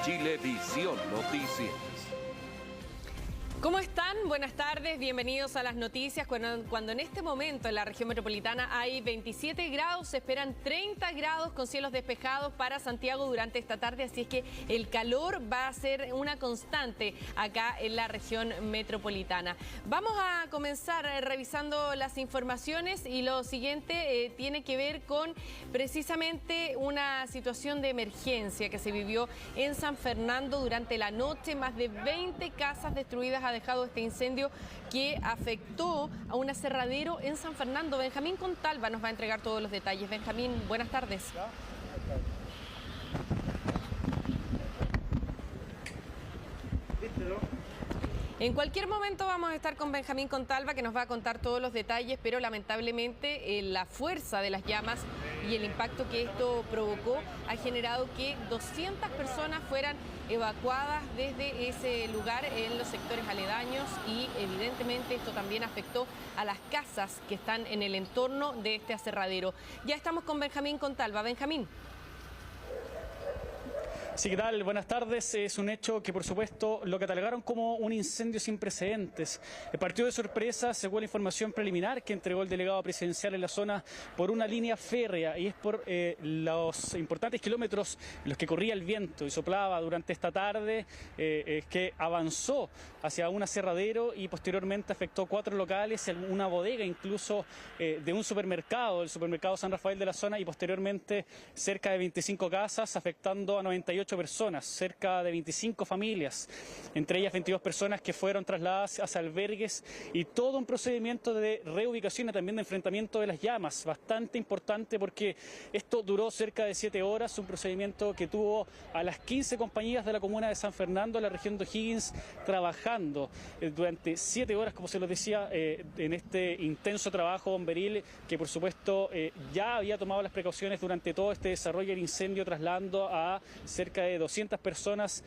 Chilevisión Noticias. ¿Cómo están? Buenas tardes, bienvenidos a las noticias. Cuando en este momento en la región metropolitana hay 27 grados, se esperan 30 grados con cielos despejados para Santiago durante esta tarde, así es que el calor va a ser una constante acá en la región metropolitana. Vamos a comenzar revisando las informaciones y lo siguiente tiene que ver con precisamente una situación de emergencia que se vivió en San Fernando durante la noche. Más de 20 casas destruidas ha dejado este incendio que afectó a un aserradero en San Fernando. Benjamín Contalva nos va a entregar todos los detalles. Benjamín, buenas tardes. En cualquier momento vamos a estar con Benjamín Contalva, que nos va a contar todos los detalles, pero lamentablemente la fuerza de las llamas y el impacto que esto provocó ha generado que 200 personas fueran evacuadas desde ese lugar en los sectores aledaños y evidentemente esto también afectó a las casas que están en el entorno de este aserradero. Ya estamos con Benjamín Contalva. Benjamín. Sí, ¿qué tal? Buenas tardes. Es un hecho que, por supuesto, lo catalogaron como un incendio sin precedentes. Partió de sorpresa, según la información preliminar que entregó el delegado presidencial en la zona, por una línea férrea, y es por los importantes kilómetros en los que corría el viento y soplaba durante esta tarde, que avanzó hacia un aserradero y posteriormente afectó 4 locales, una bodega incluso de un supermercado, el supermercado San Rafael de la zona, y posteriormente cerca de 25 casas, afectando a 98 personas, cerca de 25 familias, entre ellas 22 personas que fueron trasladadas hacia albergues, y todo un procedimiento de reubicación y también de enfrentamiento de las llamas, bastante importante porque esto duró cerca de 7 horas, un procedimiento que tuvo a las 15 compañías de la comuna de San Fernando, la región de O'Higgins, trabajando durante 7 horas, como se lo decía, en este intenso trabajo bomberil que por supuesto ya había tomado las precauciones durante todo este desarrollo del incendio, trasladando a cerca de 200 personas,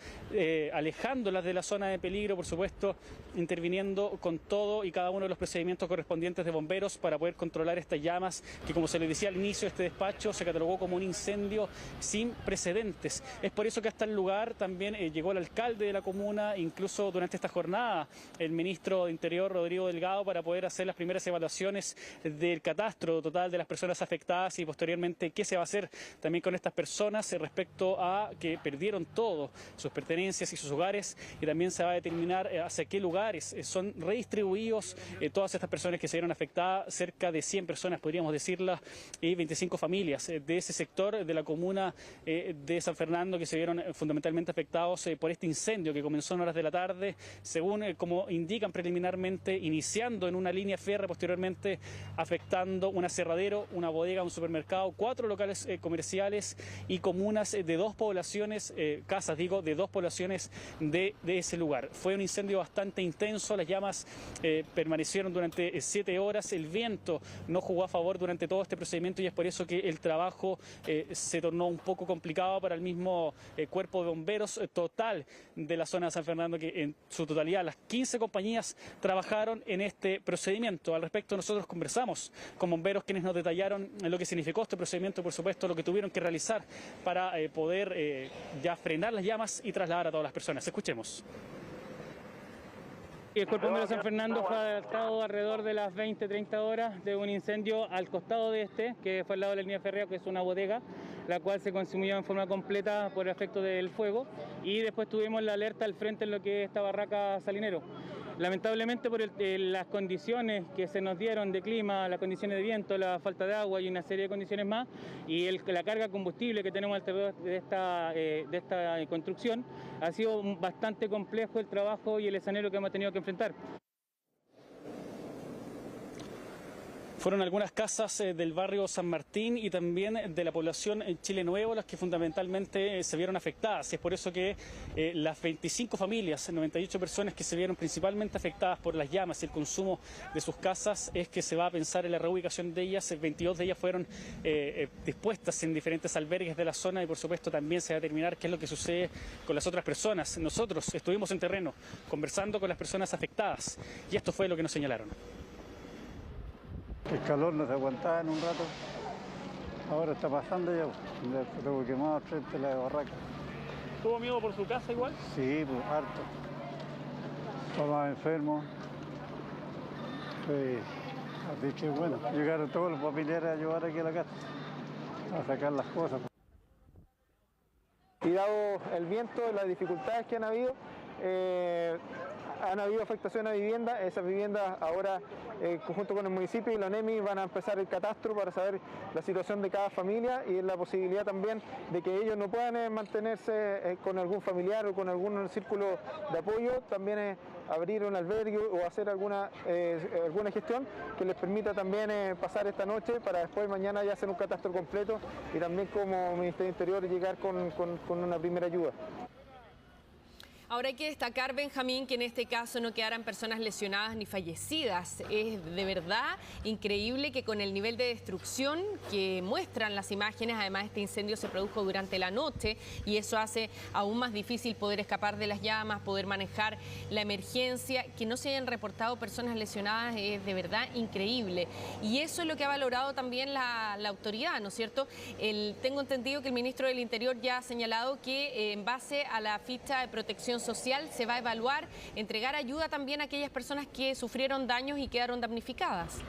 alejándolas de la zona de peligro, por supuesto, interviniendo con todo y cada uno de los procedimientos correspondientes de bomberos para poder controlar estas llamas, que, como se les decía al inicio de este despacho, se catalogó como un incendio sin precedentes. Es por eso que hasta el lugar también llegó el alcalde de la comuna, incluso durante esta jornada, el ministro de Interior, Rodrigo Delgado, para poder hacer las primeras evaluaciones del catastro total de las personas afectadas y posteriormente qué se va a hacer también con estas personas respecto a que perdieron todo, sus pertenencias y sus hogares, y también se va a determinar hacia qué lugares son redistribuidos todas estas personas que se vieron afectadas, cerca de 100 personas podríamos decirlas, y 25 familias de ese sector de la comuna de San Fernando que se vieron fundamentalmente afectados por este incendio que comenzó en horas de la tarde, según como indican preliminarmente, iniciando en una línea férrea, posteriormente afectando un aserradero, una bodega, un supermercado, 4 locales comerciales y comunas de 2 poblaciones, casas digo, de 2 poblaciones de ese lugar. Fue un incendio bastante intenso, las llamas permanecieron durante 7 horas, el viento no jugó a favor durante todo este procedimiento y es por eso que el trabajo se tornó un poco complicado para el mismo cuerpo de bomberos total de la zona de San Fernando, que en su totalidad las 15 compañías trabajaron en este procedimiento. Al respecto nosotros conversamos con bomberos, quienes nos detallaron lo que significó este procedimiento, por supuesto lo que tuvieron que realizar para poder ya frenar las llamas y trasladar a todas las personas. Escuchemos. El Cuerpo Bombero de San Fernando fue alertado alrededor de las 20-30 horas de un incendio al costado de que fue al lado de la línea férrea, que es una bodega, la cual se consumió en forma completa por efecto del fuego, y después tuvimos la alerta al frente en lo que es esta barraca Salinero. Lamentablemente por las condiciones que se nos dieron de clima, las condiciones de viento, la falta de agua y una serie de condiciones más, y la carga de combustible que tenemos alrededor de esta construcción, ha sido bastante complejo el trabajo y el escenario que hemos tenido que enfrentar. Fueron algunas casas del barrio San Martín y también de la población Chile Nuevo las que fundamentalmente se vieron afectadas. Es por eso que las 25 familias, 98 personas que se vieron principalmente afectadas por las llamas y el consumo de sus casas, es que se va a pensar en la reubicación de ellas. 22 de ellas fueron dispuestas en diferentes albergues de la zona y por supuesto también se va a determinar qué es lo que sucede con las otras personas. Nosotros estuvimos en terreno conversando con las personas afectadas y esto fue lo que nos señalaron. El calor no se aguantaba en un rato, ahora está pasando ya, todo quemado frente a la barraca. ¿Tuvo miedo por su casa igual? Sí, pues harto. Todos enfermos. Sí. Así que bueno, llegaron todos los familiares a ayudar aquí a la casa, a sacar las cosas. Y dado el viento, las dificultades que han habido afectación a viviendas. Esas viviendas ahora, junto con el municipio y la ONEMI, van a empezar el catastro para saber la situación de cada familia y la posibilidad también de que ellos no puedan mantenerse con algún familiar o con algún círculo de apoyo. También abrir un albergue o hacer alguna gestión que les permita también pasar esta noche para después mañana ya hacer un catastro completo y también como Ministerio del Interior llegar con una primera ayuda. Ahora hay que destacar, Benjamín, que en este caso no quedaran personas lesionadas ni fallecidas. Es de verdad increíble que con el nivel de destrucción que muestran las imágenes, además este incendio se produjo durante la noche y eso hace aún más difícil poder escapar de las llamas, poder manejar la emergencia. Que no se hayan reportado personas lesionadas es de verdad increíble. Y eso es lo que ha valorado también la autoridad, ¿no es cierto? Tengo entendido que el ministro del Interior ya ha señalado que en base a la ficha de protección social se va a evaluar, entregar ayuda también a aquellas personas que sufrieron daños y quedaron damnificadas.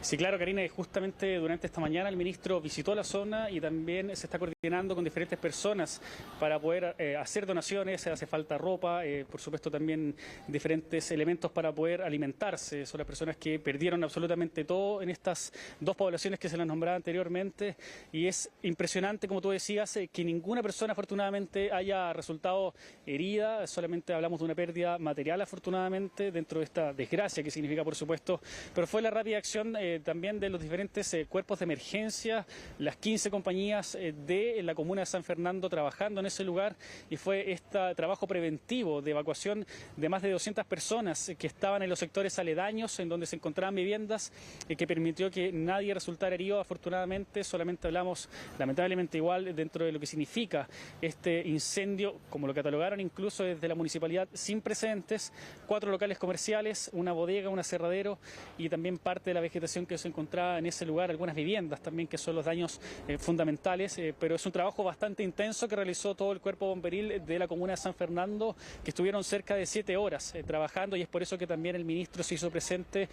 Sí, claro, Karina, justamente durante esta mañana el ministro visitó la zona y también se está coordinando con diferentes personas para poder hacer donaciones. Hace falta ropa, por supuesto también diferentes elementos para poder alimentarse. Son las personas que perdieron absolutamente todo en estas dos poblaciones que se las nombraba anteriormente y es impresionante, como tú decías, que ninguna persona afortunadamente haya resultado herida. Solamente hablamos de una pérdida material afortunadamente dentro de esta desgracia que significa, por supuesto, pero fue la rápida acción también de los diferentes cuerpos de emergencia, las 15 compañías de la comuna de San Fernando trabajando en ese lugar y fue este trabajo preventivo de evacuación de más de 200 personas que estaban en los sectores aledaños en donde se encontraban viviendas que permitió que nadie resultara herido. Afortunadamente solamente hablamos lamentablemente igual dentro de lo que significa este incendio, como lo catalogaron incluso desde la municipalidad, sin precedentes, 4 locales comerciales, una bodega, un aserradero y también parte de la vegetación que se encontraba en ese lugar, algunas viviendas también, que son los daños fundamentales, pero es un trabajo bastante intenso que realizó todo el cuerpo bomberil de la comuna de San Fernando, que estuvieron cerca de 7 horas trabajando y es por eso que también el ministro se hizo presente,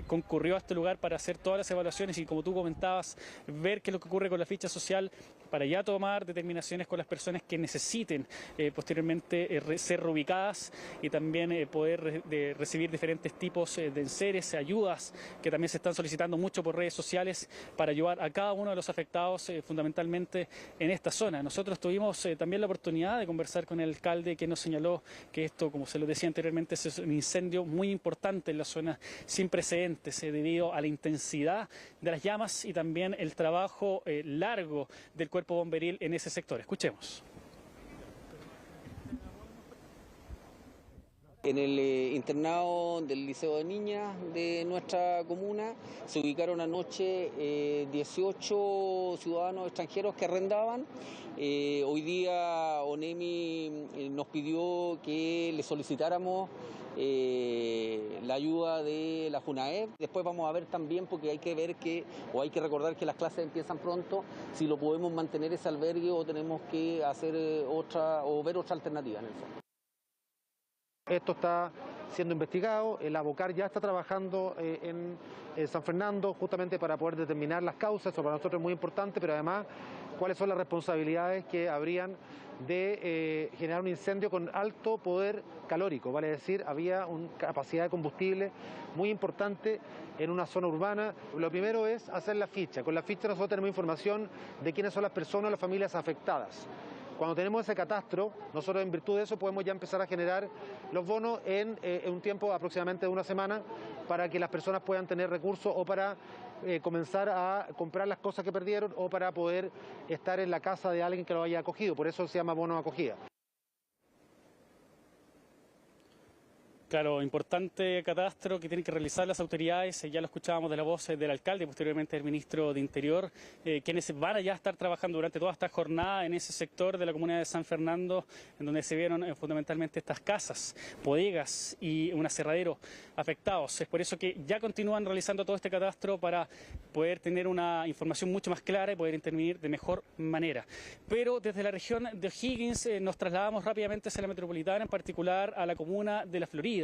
concurrió a este lugar para hacer todas las evaluaciones y, como tú comentabas, ver qué es lo que ocurre con la ficha social para ya tomar determinaciones con las personas que necesiten posteriormente ser reubicadas y también poder recibir diferentes tipos de enseres, ayudas que también se están solicitando mucho por redes sociales para ayudar a cada uno de los afectados fundamentalmente en esta zona. Nosotros tuvimos también la oportunidad de conversar con el alcalde, que nos señaló que esto, como se lo decía anteriormente, es un incendio muy importante en la zona, sin precedentes debido a la intensidad de las llamas y también el trabajo largo del cuerpo bomberil en ese sector. Escuchemos. En el internado del Liceo de Niñas de nuestra comuna se ubicaron anoche 18 ciudadanos extranjeros que arrendaban. Hoy día ONEMI nos pidió que le solicitáramos la ayuda de la Junaed. Después vamos a ver también, porque hay que recordar que las clases empiezan pronto, si lo podemos mantener ese albergue o tenemos que hacer ver otra alternativa en el fondo. Esto está siendo investigado, el ABOCAR ya está trabajando en San Fernando justamente para poder determinar las causas. Eso para nosotros es muy importante, pero además cuáles son las responsabilidades que habrían de generar un incendio con alto poder calórico, vale decir, había una capacidad de combustible muy importante en una zona urbana. Lo primero es hacer la ficha. Con la ficha nosotros tenemos información de quiénes son las personas, las familias afectadas. Cuando tenemos ese catastro, nosotros en virtud de eso podemos ya empezar a generar los bonos en un tiempo aproximadamente de una semana para que las personas puedan tener recursos o para comenzar a comprar las cosas que perdieron o para poder estar en la casa de alguien que lo haya acogido. Por eso se llama bono de acogida. Claro, importante catastro que tienen que realizar las autoridades, ya lo escuchábamos de la voz del alcalde y posteriormente del ministro de Interior, quienes van a ya estar trabajando durante toda esta jornada en ese sector de la comunidad de San Fernando, en donde se vieron fundamentalmente estas casas, bodegas y un aserradero afectados. Es por eso que ya continúan realizando todo este catastro para poder tener una información mucho más clara y poder intervenir de mejor manera. Pero desde la región de O'Higgins nos trasladamos rápidamente hacia la metropolitana, en particular a la comuna de La Florida,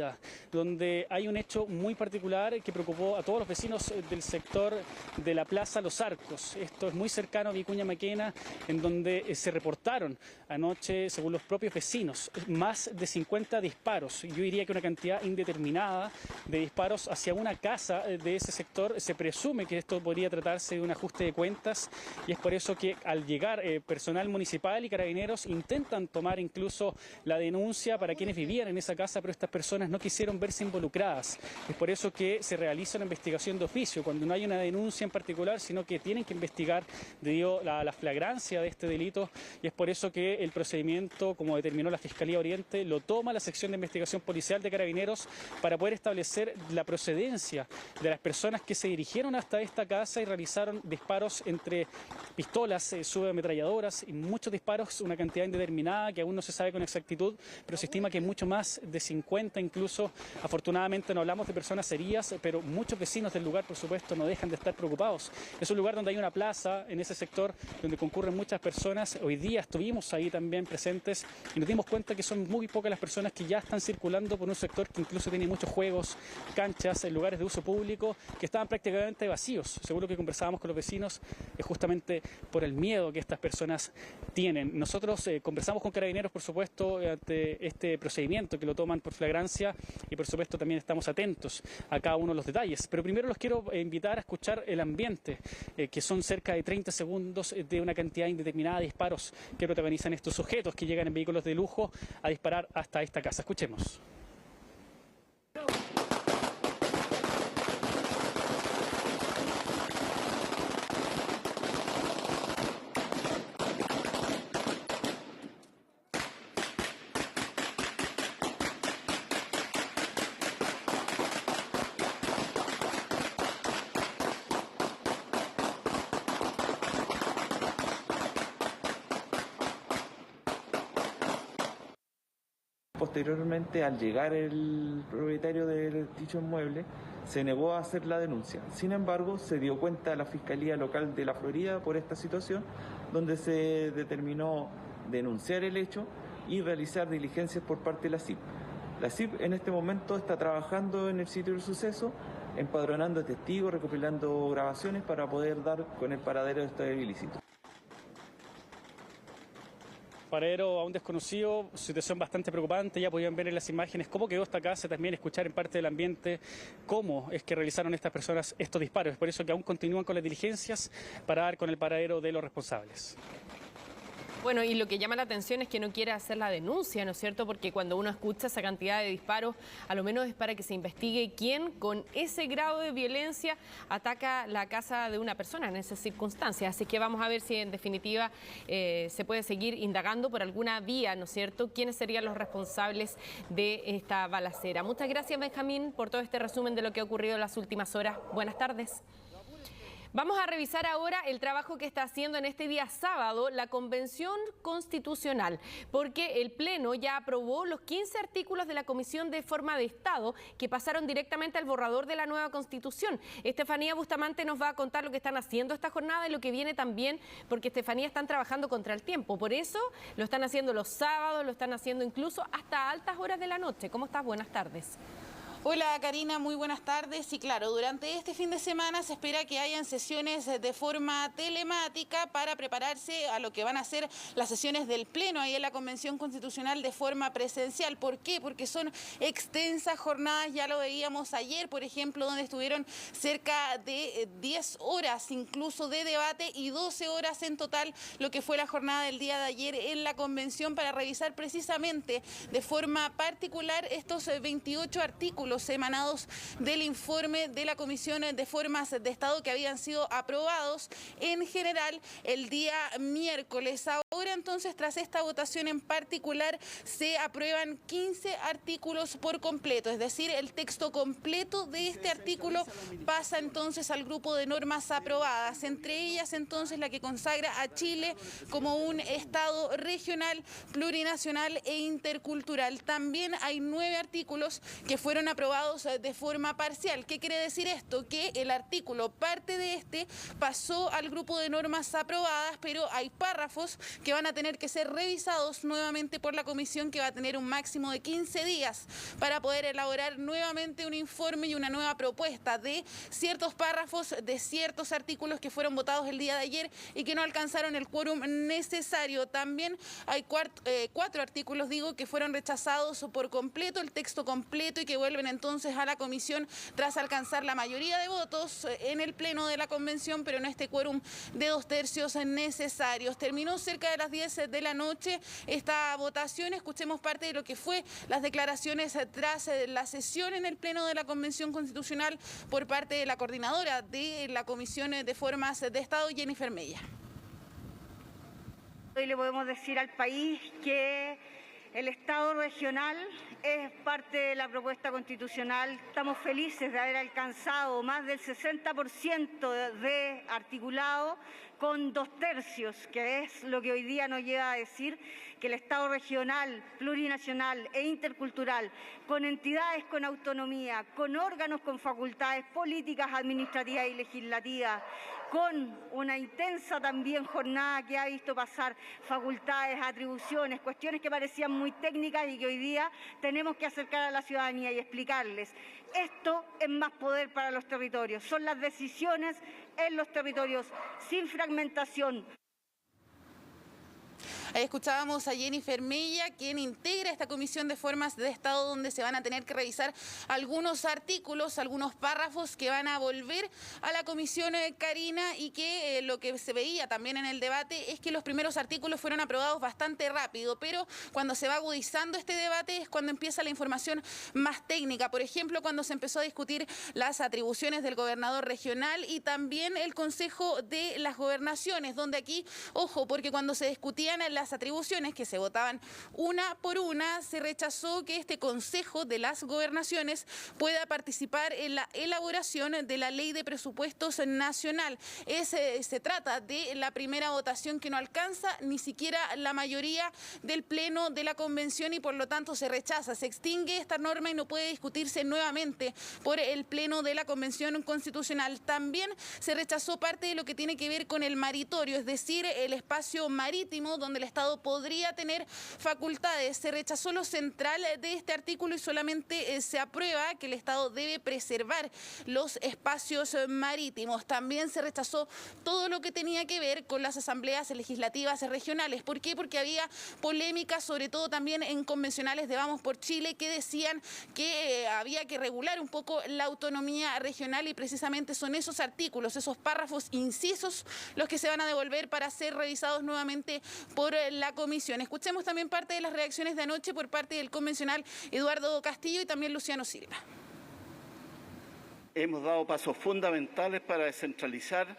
donde hay un hecho muy particular que preocupó a todos los vecinos del sector de la Plaza Los Arcos. Esto es muy cercano a Vicuña Maquena, en donde se reportaron anoche, según los propios vecinos, más de 50 disparos. Yo diría que una cantidad indeterminada de disparos hacia una casa de ese sector. Se presume que esto podría tratarse de un ajuste de cuentas y es por eso que al llegar personal municipal y carabineros intentan tomar incluso la denuncia para quienes vivían en esa casa, pero estas personas no quisieron verse involucradas. Es por eso que se realiza una investigación de oficio, cuando no hay una denuncia en particular, sino que tienen que investigar debido a la flagrancia de este delito, y es por eso que el procedimiento, como determinó la Fiscalía Oriente, lo toma la sección de investigación policial de Carabineros para poder establecer la procedencia de las personas que se dirigieron hasta esta casa y realizaron disparos entre pistolas, subametralladoras y muchos disparos, una cantidad indeterminada que aún no se sabe con exactitud, pero se estima que mucho más de 50 incluso. Afortunadamente no hablamos de personas heridas, pero muchos vecinos del lugar, por supuesto, no dejan de estar preocupados. Es un lugar donde hay una plaza en ese sector donde concurren muchas personas. Hoy día estuvimos ahí también presentes y nos dimos cuenta que son muy pocas las personas que ya están circulando por un sector que incluso tiene muchos juegos, canchas, lugares de uso público que estaban prácticamente vacíos. Según lo que conversábamos con los vecinos, es justamente por el miedo que estas personas tienen. Nosotros conversamos con Carabineros, por supuesto, ante este procedimiento que lo toman por flagrancia y por supuesto también estamos atentos a cada uno de los detalles. Pero primero los quiero invitar a escuchar el ambiente, que son cerca de 30 segundos de una cantidad indeterminada de disparos que protagonizan estos sujetos que llegan en vehículos de lujo a disparar hasta esta casa. Escuchemos. Posteriormente, al llegar el propietario del dicho inmueble, se negó a hacer la denuncia. Sin embargo, se dio cuenta la Fiscalía Local de La Florida por esta situación, donde se determinó denunciar el hecho y realizar diligencias por parte de la CIP. La CIP en este momento está trabajando en el sitio del suceso, empadronando testigos, recopilando grabaciones para poder dar con el paradero de este ilícito. Paradero aún desconocido, situación bastante preocupante. Ya podían ver en las imágenes cómo quedó esta casa, también escuchar en parte del ambiente cómo es que realizaron estas personas estos disparos. Es por eso que aún continúan con las diligencias para dar con el paradero de los responsables. Bueno, y lo que llama la atención es que no quiere hacer la denuncia, ¿no es cierto? Porque cuando uno escucha esa cantidad de disparos, a lo menos es para que se investigue quién con ese grado de violencia ataca la casa de una persona en esas circunstancias. Así que vamos a ver si en definitiva se puede seguir indagando por alguna vía, ¿no es cierto?, quiénes serían los responsables de esta balacera. Muchas gracias, Benjamín, por todo este resumen de lo que ha ocurrido en las últimas horas. Buenas tardes. Vamos a revisar ahora el trabajo que está haciendo en este día sábado la Convención Constitucional, porque el Pleno ya aprobó los 15 artículos de la Comisión de Forma de Estado que pasaron directamente al borrador de la nueva Constitución. Estefanía Bustamante nos va a contar lo que están haciendo esta jornada y lo que viene también, porque Estefanía están trabajando contra el tiempo. Por eso lo están haciendo los sábados, lo están haciendo incluso hasta altas horas de la noche. ¿Cómo estás? Buenas tardes. Hola Karina, muy buenas tardes. Y claro, durante este fin de semana se espera que hayan sesiones de forma telemática para prepararse a lo que van a ser las sesiones del Pleno ahí en la Convención Constitucional de forma presencial. ¿Por qué? Porque son extensas jornadas, ya lo veíamos ayer, por ejemplo, donde estuvieron cerca de 10 horas incluso de debate y 12 horas en total lo que fue la jornada del día de ayer en la Convención para revisar precisamente de forma particular estos 28 artículos artículos emanados del informe de la Comisión de Formas de Estado que habían sido aprobados en general el día miércoles. Ahora entonces, tras esta votación en particular, se aprueban 15 artículos por completo, es decir, el texto completo de este artículo pasa entonces al grupo de normas aprobadas, entre ellas entonces la que consagra a Chile como un Estado regional, plurinacional e intercultural. También hay 9 artículos que fueron aprobados de forma parcial. ¿Qué quiere decir esto? Que el artículo, parte de este, pasó al grupo de normas aprobadas, pero hay párrafos que van a tener que ser revisados nuevamente por la comisión, que va a tener un máximo de 15 días para poder elaborar nuevamente un informe y una nueva propuesta de ciertos párrafos, de ciertos artículos que fueron votados el día de ayer y que no alcanzaron el quórum necesario. También hay 4 artículos, que fueron rechazados por completo, el texto completo, y que vuelven entonces a la comisión tras alcanzar la mayoría de votos en el pleno de la convención, pero en este quórum de 2/3 necesarios. Terminó cerca de las 10 de la noche esta votación. Escuchemos parte de lo que fue las declaraciones tras la sesión en el pleno de la Convención Constitucional por parte de la coordinadora de la Comisión de Formas de Estado, Jennifer Mella. Hoy le podemos decir al país que el Estado regional es parte de la propuesta constitucional. Estamos felices de haber alcanzado más del 60% de articulado con 2/3, que es lo que hoy día nos lleva a decir que el Estado regional, plurinacional e intercultural, con entidades con autonomía, con órganos con facultades políticas, administrativas y legislativas, con una intensa también jornada que ha visto pasar facultades, atribuciones, cuestiones que parecían muy técnicas y que hoy día tenemos que acercar a la ciudadanía y explicarles. Esto es más poder para los territorios, son las decisiones en los territorios, sin fragmentación. Ahí escuchábamos a Jennifer Mella, quien integra esta Comisión de Formas de Estado, donde se van a tener que revisar algunos artículos, algunos párrafos que van a volver a la Comisión Karina, y que lo que se veía también en el debate es que los primeros artículos fueron aprobados bastante rápido, pero cuando se va agudizando este debate es cuando empieza la información más técnica. Por ejemplo, cuando se empezó a discutir las atribuciones del gobernador regional y también el Consejo de las Gobernaciones, donde aquí, ojo, porque cuando se discutían las atribuciones que se votaban una por una, se rechazó que este Consejo de las Gobernaciones pueda participar en la elaboración de la Ley de Presupuestos Nacional. Se trata de la primera votación que no alcanza ni siquiera la mayoría del Pleno de la Convención y por lo tanto se rechaza, se extingue esta norma y no puede discutirse nuevamente por el Pleno de la Convención Constitucional. También se rechazó parte de lo que tiene que ver con el maritorio, es decir, el espacio marítimo donde el Estado podría tener facultades. Se rechazó lo central de este artículo y solamente se aprueba que el Estado debe preservar los espacios marítimos. También se rechazó todo lo que tenía que ver con las asambleas legislativas regionales. ¿Por qué? Porque había polémica, sobre todo también en convencionales de Vamos por Chile, que decían que había que regular un poco la autonomía regional, y precisamente son esos artículos, esos párrafos incisos, los que se van a devolver para ser revisados nuevamente por la comisión. Escuchemos también parte de las reacciones de anoche por parte del convencional Eduardo Castillo y también Luciano Silva. Hemos dado pasos fundamentales para descentralizar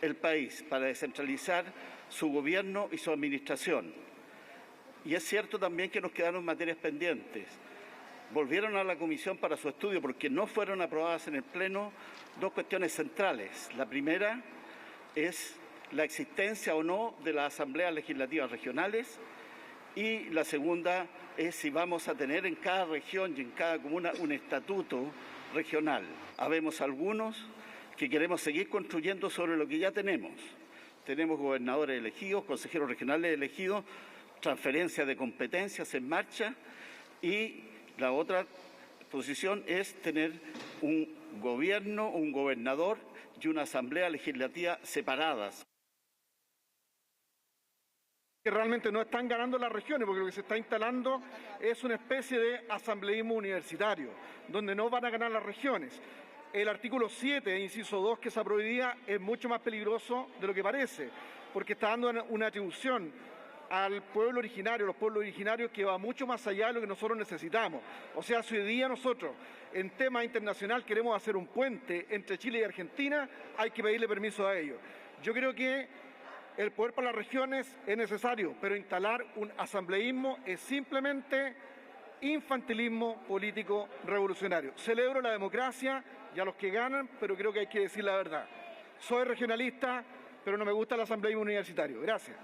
el país, para descentralizar su gobierno y su administración. Y es cierto también que nos quedaron materias pendientes. Volvieron a la comisión para su estudio porque no fueron aprobadas en el Pleno 2 cuestiones centrales. La primera es la existencia o no de las asambleas legislativas regionales, y la segunda es si vamos a tener en cada región y en cada comuna un estatuto regional. Habemos algunos que queremos seguir construyendo sobre lo que ya tenemos. Tenemos gobernadores elegidos, consejeros regionales elegidos, transferencia de competencias en marcha, y la otra posición es tener un gobierno, un gobernador y una asamblea legislativa separadas. Que realmente no están ganando las regiones, porque lo que se está instalando es una especie de asambleísmo universitario, donde no van a ganar las regiones. El artículo 7, inciso 2, que se aprobó hoy día, es mucho más peligroso de lo que parece, porque está dando una atribución al pueblo originario, los pueblos originarios, que va mucho más allá de lo que nosotros necesitamos. O sea, si hoy día nosotros en tema internacional queremos hacer un puente entre Chile y Argentina, hay que pedirle permiso a ellos. Yo creo que el poder para las regiones es necesario, pero instalar un asambleísmo es simplemente infantilismo político revolucionario. Celebro la democracia y a los que ganan, pero creo que hay que decir la verdad. Soy regionalista, pero no me gusta el asambleísmo universitario. Gracias.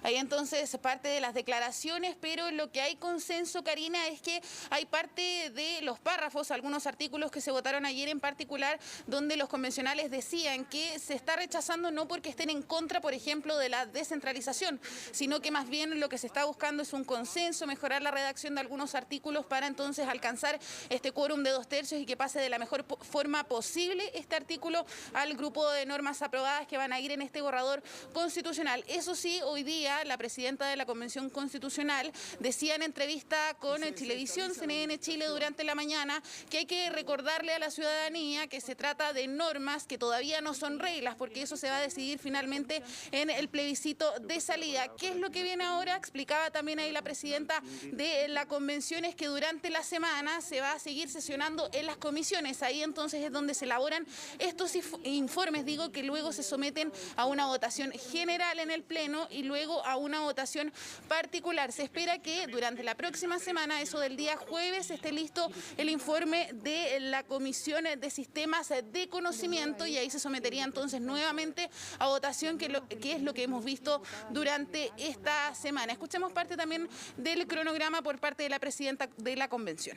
Ahí entonces parte de las declaraciones, pero lo que hay consenso, Karina, es que hay parte de los párrafos, algunos artículos que se votaron ayer en particular, donde los convencionales decían que se está rechazando no porque estén en contra, por ejemplo, de la descentralización, sino que más bien lo que se está buscando es un consenso, mejorar la redacción de algunos artículos para entonces alcanzar este quórum de 2/3 y que pase de la mejor forma posible este artículo al grupo de normas aprobadas que van a ir en este borrador constitucional. Eso sí, hoy día la presidenta de la Convención Constitucional decía en entrevista con Chilevisión, CNN Chile durante la mañana, que hay que recordarle a la ciudadanía que se trata de normas que todavía no son reglas, porque eso se va a decidir finalmente en el plebiscito de salida. ¿Qué es lo que viene ahora? Explicaba también ahí la presidenta de la Convención, es que durante la semana se va a seguir sesionando en las comisiones. Ahí entonces es donde se elaboran estos informes, digo, que luego se someten a una votación general en el Pleno y luego a una votación particular. Se espera que durante la próxima semana, eso del día jueves, esté listo el informe de la Comisión de Sistemas de Conocimiento y ahí se sometería entonces nuevamente a votación, que es lo que hemos visto durante esta semana. Escuchemos parte también del cronograma por parte de la presidenta de la Convención.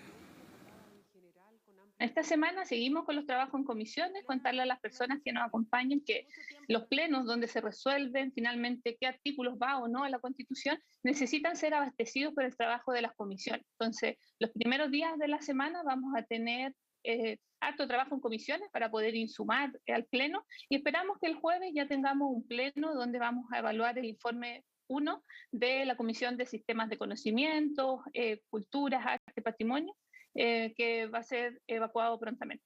Esta semana seguimos con los trabajos en comisiones, contarle a las personas que nos acompañen que los plenos donde se resuelven finalmente qué artículos va o no a la Constitución necesitan ser abastecidos por el trabajo de las comisiones. Entonces, los primeros días de la semana vamos a tener harto trabajo en comisiones para poder insumar al pleno y esperamos que el jueves ya tengamos un pleno donde vamos a evaluar el informe 1 de la Comisión de Sistemas de Conocimiento, Culturas, Arte, Patrimonio, que va a ser evacuado prontamente.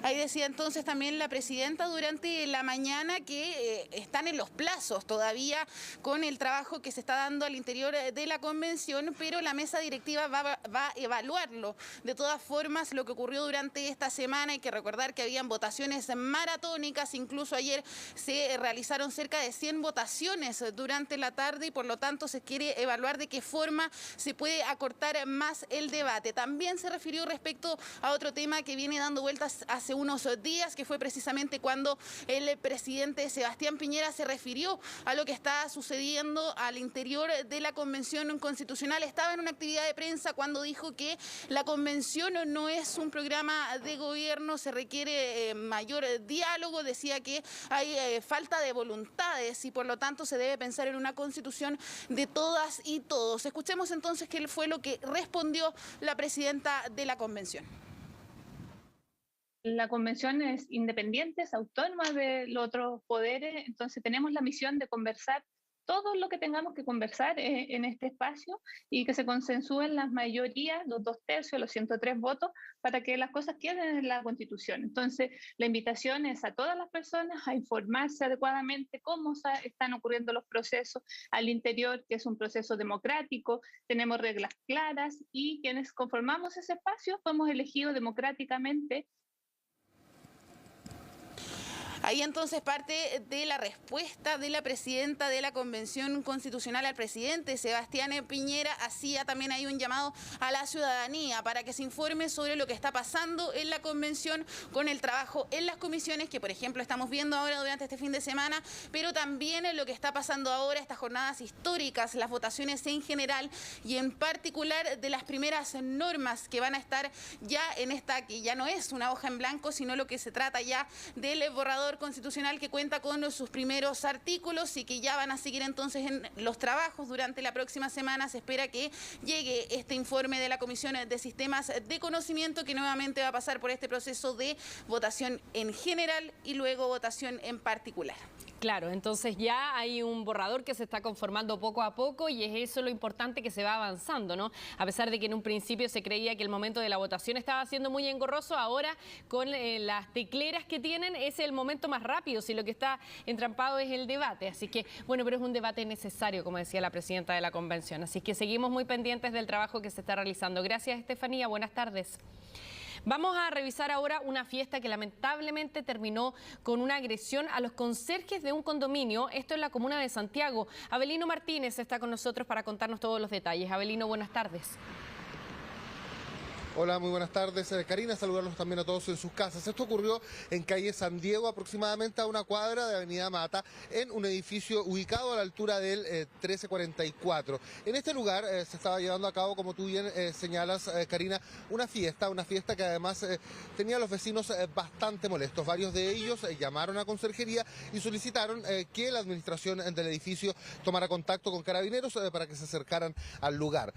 Ahí decía entonces también la presidenta durante la mañana que están en los plazos todavía con el trabajo que se está dando al interior de la convención, pero la mesa directiva va a evaluarlo. De todas formas, lo que ocurrió durante esta semana, hay que recordar que habían votaciones maratónicas, incluso ayer se realizaron cerca de 100 votaciones durante la tarde y por lo tanto se quiere evaluar de qué forma se puede acortar más el debate. También se refirió respecto a otro tema que viene dando vueltas hace unos días, que fue precisamente cuando el presidente Sebastián Piñera se refirió a lo que está sucediendo al interior de la Convención Constitucional. Estaba en una actividad de prensa cuando dijo que la Convención no es un programa de gobierno, se requiere mayor diálogo, decía que hay falta de voluntades y por lo tanto se debe pensar en una Constitución de todas y todos. Escuchemos entonces qué fue lo que respondió la presidenta de la Convención. La Convención es independiente, es autónoma de los otros poderes, entonces tenemos la misión de conversar todo lo que tengamos que conversar en este espacio y que se consensúen las mayorías, los 2/3, los 103 votos, para que las cosas queden en la Constitución. Entonces, la invitación es a todas las personas a informarse adecuadamente cómo están ocurriendo los procesos al interior, que es un proceso democrático, tenemos reglas claras y quienes conformamos ese espacio fuimos elegidos democráticamente. Ahí entonces parte de la respuesta de la presidenta de la Convención Constitucional al presidente Sebastián Piñera. Hacía también ahí un llamado a la ciudadanía para que se informe sobre lo que está pasando en la Convención con el trabajo en las comisiones, que por ejemplo estamos viendo ahora durante este fin de semana, pero también en lo que está pasando ahora, estas jornadas históricas, las votaciones en general y en particular de las primeras normas que van a estar ya en esta, que ya no es una hoja en blanco, sino lo que se trata ya del borrador constitucional que cuenta con sus primeros artículos y que ya van a seguir entonces en los trabajos durante la próxima semana. Se espera que llegue este informe de la Comisión de Sistemas de Conocimiento, que nuevamente va a pasar por este proceso de votación en general y luego votación en particular. Claro, entonces ya hay un borrador que se está conformando poco a poco y es eso lo importante, que se va avanzando, ¿no? A pesar de que en un principio se creía que el momento de la votación estaba siendo muy engorroso, ahora con las tecleras que tienen es el momento más rápido, si lo que está entrampado es el debate. Así que, bueno, pero es un debate necesario, como decía la presidenta de la convención. Así que seguimos muy pendientes del trabajo que se está realizando. Gracias, Estefanía. Buenas tardes. Vamos a revisar ahora una fiesta que lamentablemente terminó con una agresión a los conserjes de un condominio. Esto en la comuna de Santiago. Abelino Martínez está con nosotros para contarnos todos los detalles. Abelino, buenas tardes. Hola, muy buenas tardes, Karina, saludarlos también a todos en sus casas. Esto ocurrió en calle San Diego, aproximadamente a una cuadra de Avenida Mata, en un edificio ubicado a la altura del 1344. En este lugar se estaba llevando a cabo, como tú bien señalas, Karina, una fiesta que además tenía a los vecinos bastante molestos. Varios de ellos llamaron a conserjería y solicitaron que la administración del edificio tomara contacto con carabineros para que se acercaran al lugar.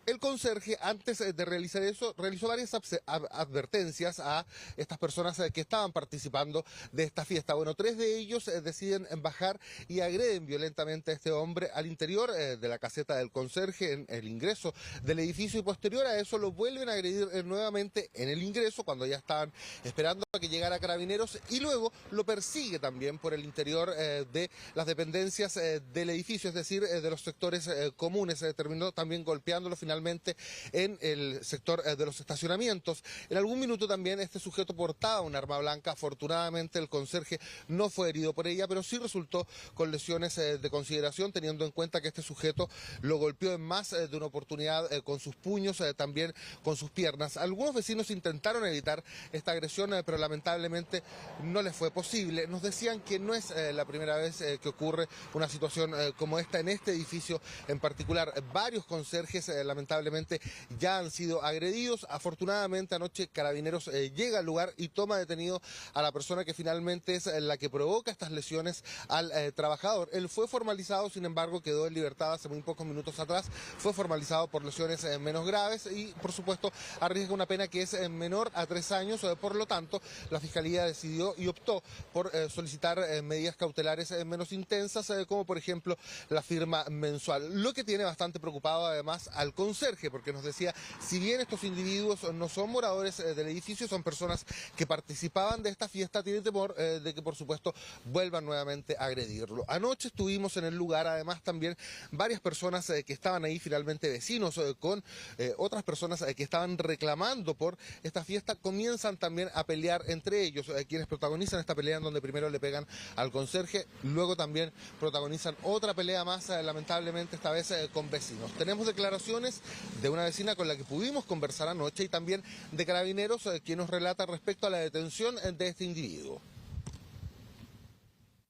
El conserje, antes de realizar eso, realizó varias advertencias a estas personas que estaban participando de esta fiesta. Bueno, 3 de ellos deciden bajar y agreden violentamente a este hombre al interior de la caseta del conserje, en el ingreso del edificio, y posterior a eso lo vuelven a agredir nuevamente en el ingreso, cuando ya estaban esperando a que llegara Carabineros, y luego lo persigue también por el interior de las dependencias del edificio, es decir, de los sectores comunes. Terminó también golpeándolo finalmente en el sector de los estacionamientos. En algún minuto también este sujeto portaba un arma blanca. Afortunadamente el conserje no fue herido por ella, pero sí resultó con lesiones de consideración, teniendo en cuenta que este sujeto lo golpeó en más de una oportunidad con sus puños, también con sus piernas. Algunos vecinos intentaron evitar esta agresión, pero lamentablemente no les fue posible. Nos decían que no es la primera vez que ocurre una situación como esta en este edificio en particular. Varios conserjes lamentablemente ya han sido agredidos. Afortunadamente anoche Carabineros llega al lugar y toma detenido a la persona que finalmente es la que provoca estas lesiones al trabajador. Él fue formalizado, sin embargo quedó en libertad hace muy pocos minutos atrás. Fue formalizado por lesiones menos graves y por supuesto arriesga una pena que es menor a 3 años. Por lo tanto, la Fiscalía decidió y optó por solicitar medidas cautelares menos intensas, como por ejemplo la firma mensual. Lo que tiene bastante preocupado además al conserje, porque nos decía, si bien estos individuos no son moradores del edificio, son personas que participaban de esta fiesta, tiene temor de que por supuesto vuelvan nuevamente a agredirlo. Anoche estuvimos en el lugar, además también varias personas que estaban ahí, finalmente vecinos, con otras personas que estaban reclamando por esta fiesta, comienzan también a pelear entre ellos. Quienes protagonizan esta pelea en donde primero le pegan al conserje, luego también protagonizan otra pelea más, lamentablemente esta vez con vecinos. Tenemos declaraciones de una vecina con la que pudimos conversar anoche y también de Carabineros, quien nos relata respecto a la detención de este individuo.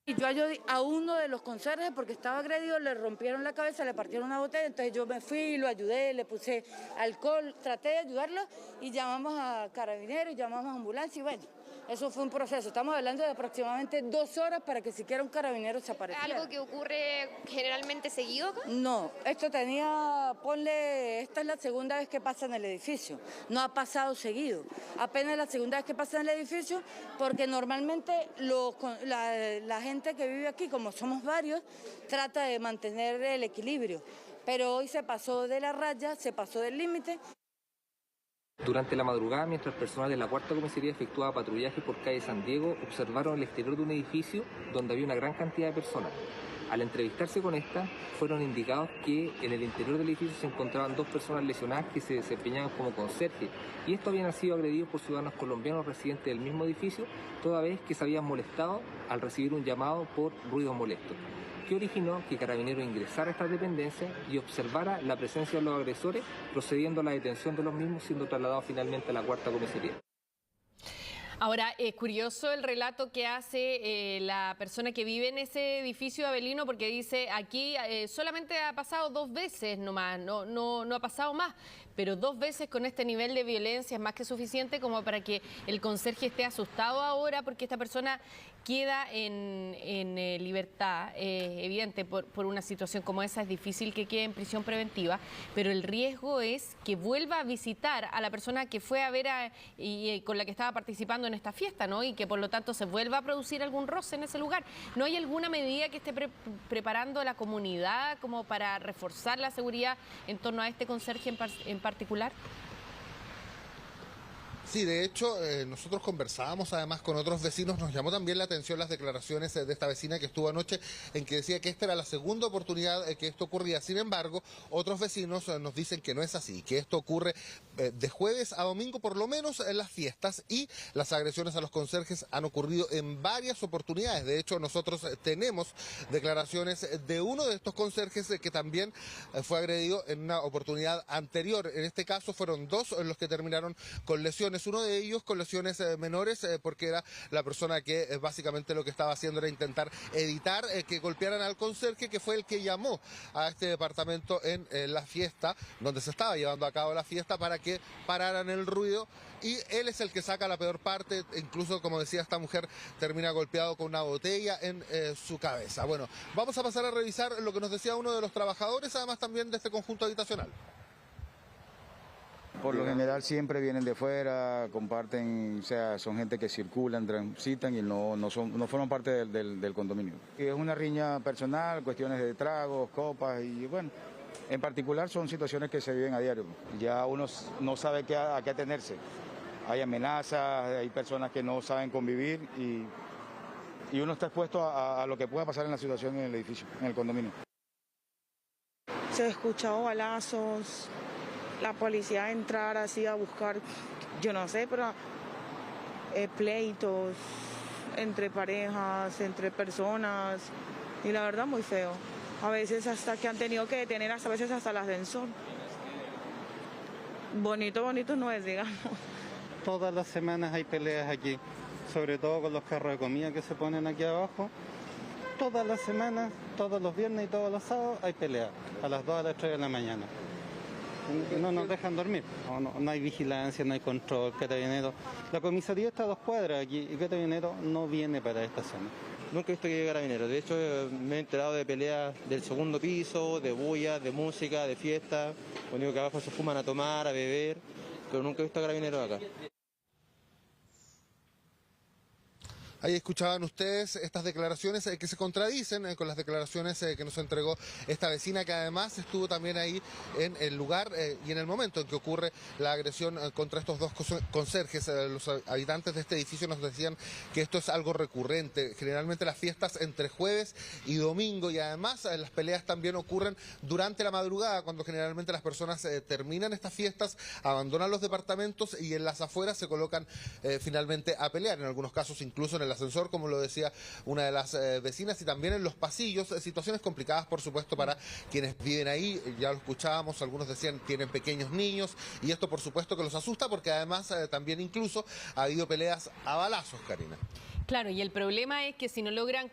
Yo ayudé a uno de los conserjes porque estaba agredido, le rompieron la cabeza, le partieron una botella, entonces yo me fui, lo ayudé, le puse alcohol, traté de ayudarlo y llamamos a Carabineros, llamamos a ambulancia y bueno, eso fue un proceso. Estamos hablando de aproximadamente 2 horas para que siquiera un carabinero se apareciera. ¿Algo que ocurre generalmente seguido acá? No, esto tenía, esta es la segunda vez que pasa en el edificio, no ha pasado seguido, apenas la segunda vez que pasa en el edificio porque normalmente la gente que vive aquí, como somos varios, trata de mantener el equilibrio, pero hoy se pasó de la raya, se pasó del límite. Durante la madrugada, mientras el personal de la cuarta comisaría efectuaba patrullaje por calle San Diego, observaron el exterior de un edificio donde había una gran cantidad de personas. Al entrevistarse con estas, fueron indicados que en el interior del edificio se encontraban 2 personas lesionadas que se desempeñaban como conserje, y estos habían sido agredidos por ciudadanos colombianos residentes del mismo edificio, toda vez que se habían molestado al recibir un llamado por ruidos molestos, que originó que Carabineros ingresara a estas dependencias y observara la presencia de los agresores, procediendo a la detención de los mismos, siendo trasladados finalmente a la cuarta comisaría. Ahora, es curioso el relato que hace la persona que vive en ese edificio, Abelino, porque dice, aquí solamente ha pasado 2 veces nomás, no ha pasado más, pero 2 veces con este nivel de violencia es más que suficiente como para que el conserje esté asustado ahora, porque esta persona queda en libertad, evidente, por una situación como esa, es difícil que quede en prisión preventiva, pero el riesgo es que vuelva a visitar a la persona que fue a ver y con la que estaba participando en esta fiesta, ¿no? Y que por lo tanto se vuelva a producir algún roce en ese lugar. ¿No hay alguna medida que esté preparando la comunidad como para reforzar la seguridad en torno a este conserje en particular? Sí, de hecho, nosotros conversábamos además con otros vecinos, nos llamó también la atención las declaraciones de esta vecina que estuvo anoche en que decía que esta era la segunda oportunidad que esto ocurría. Sin embargo, otros vecinos nos dicen que no es así, que esto ocurre de jueves a domingo, por lo menos en las fiestas, y las agresiones a los conserjes han ocurrido en varias oportunidades. De hecho, nosotros tenemos declaraciones de uno de estos conserjes que también fue agredido en una oportunidad anterior. En este caso fueron dos los que terminaron con lesiones. Uno de ellos con lesiones menores porque era la persona que básicamente lo que estaba haciendo era intentar evitar que golpearan al conserje, que fue el que llamó a este departamento en la fiesta, donde se estaba llevando a cabo la fiesta, para que pararan el ruido, y él es el que saca la peor parte. Incluso, como decía, esta mujer termina golpeado con una botella en su cabeza. Bueno, vamos a pasar a revisar lo que nos decía uno de los trabajadores, además también de este conjunto habitacional. Por lo general siempre vienen de fuera, comparten, o sea, son gente que circulan, transitan y no forman parte del condominio. Y es una riña personal, cuestiones de tragos, copas y bueno, en particular son situaciones que se viven a diario. Ya uno no sabe a qué atenerse. Hay amenazas, hay personas que no saben convivir y uno está expuesto a lo que pueda pasar en la situación en el edificio, en el condominio. Se escuchó balazos. La policía entrar así a buscar, yo no sé, pero pleitos entre parejas, entre personas, y la verdad muy feo. A veces hasta que han tenido que detener, a veces hasta el ascensor. Bonito, bonito no es, digamos. Todas las semanas hay peleas aquí, sobre todo con los carros de comida que se ponen aquí abajo. Todas las semanas, todos los viernes y todos los sábados hay peleas, a las 2 a las 3 de la mañana. No nos dejan dormir, no hay vigilancia, no hay control, Carabineros. La comisaría está a 2 cuadras aquí y Carabineros no viene para esta zona. Nunca he visto que llegue Carabineros, de hecho me he enterado de peleas del segundo piso, de bulla, de música, de fiesta, lo único que abajo se fuman a tomar, a beber, pero nunca he visto a Carabineros acá. Ahí escuchaban ustedes estas declaraciones que se contradicen con las declaraciones que nos entregó esta vecina, que además estuvo también ahí en el lugar y en el momento en que ocurre la agresión contra estos dos conserjes. Los habitantes de este edificio nos decían que esto es algo recurrente, generalmente las fiestas entre jueves y domingo, y además las peleas también ocurren durante la madrugada, cuando generalmente las personas terminan estas fiestas, abandonan los departamentos y en las afueras se colocan finalmente a pelear, en algunos casos incluso en el ascensor, como lo decía una de las vecinas, y también en los pasillos, situaciones complicadas por supuesto para quienes viven ahí. Ya lo escuchábamos, algunos decían tienen pequeños niños y esto por supuesto que los asusta, porque además también incluso ha habido peleas a balazos, Karina. Claro, y el problema es que si no logran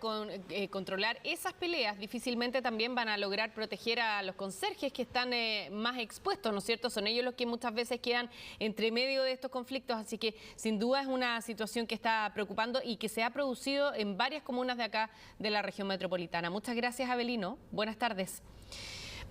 controlar esas peleas, difícilmente también van a lograr proteger a los conserjes que están más expuestos, ¿no es cierto? Son ellos los que muchas veces quedan entre medio de estos conflictos, así que sin duda es una situación que está preocupando y que se ha producido en varias comunas de acá de la región metropolitana. Muchas gracias, Abelino. Buenas tardes.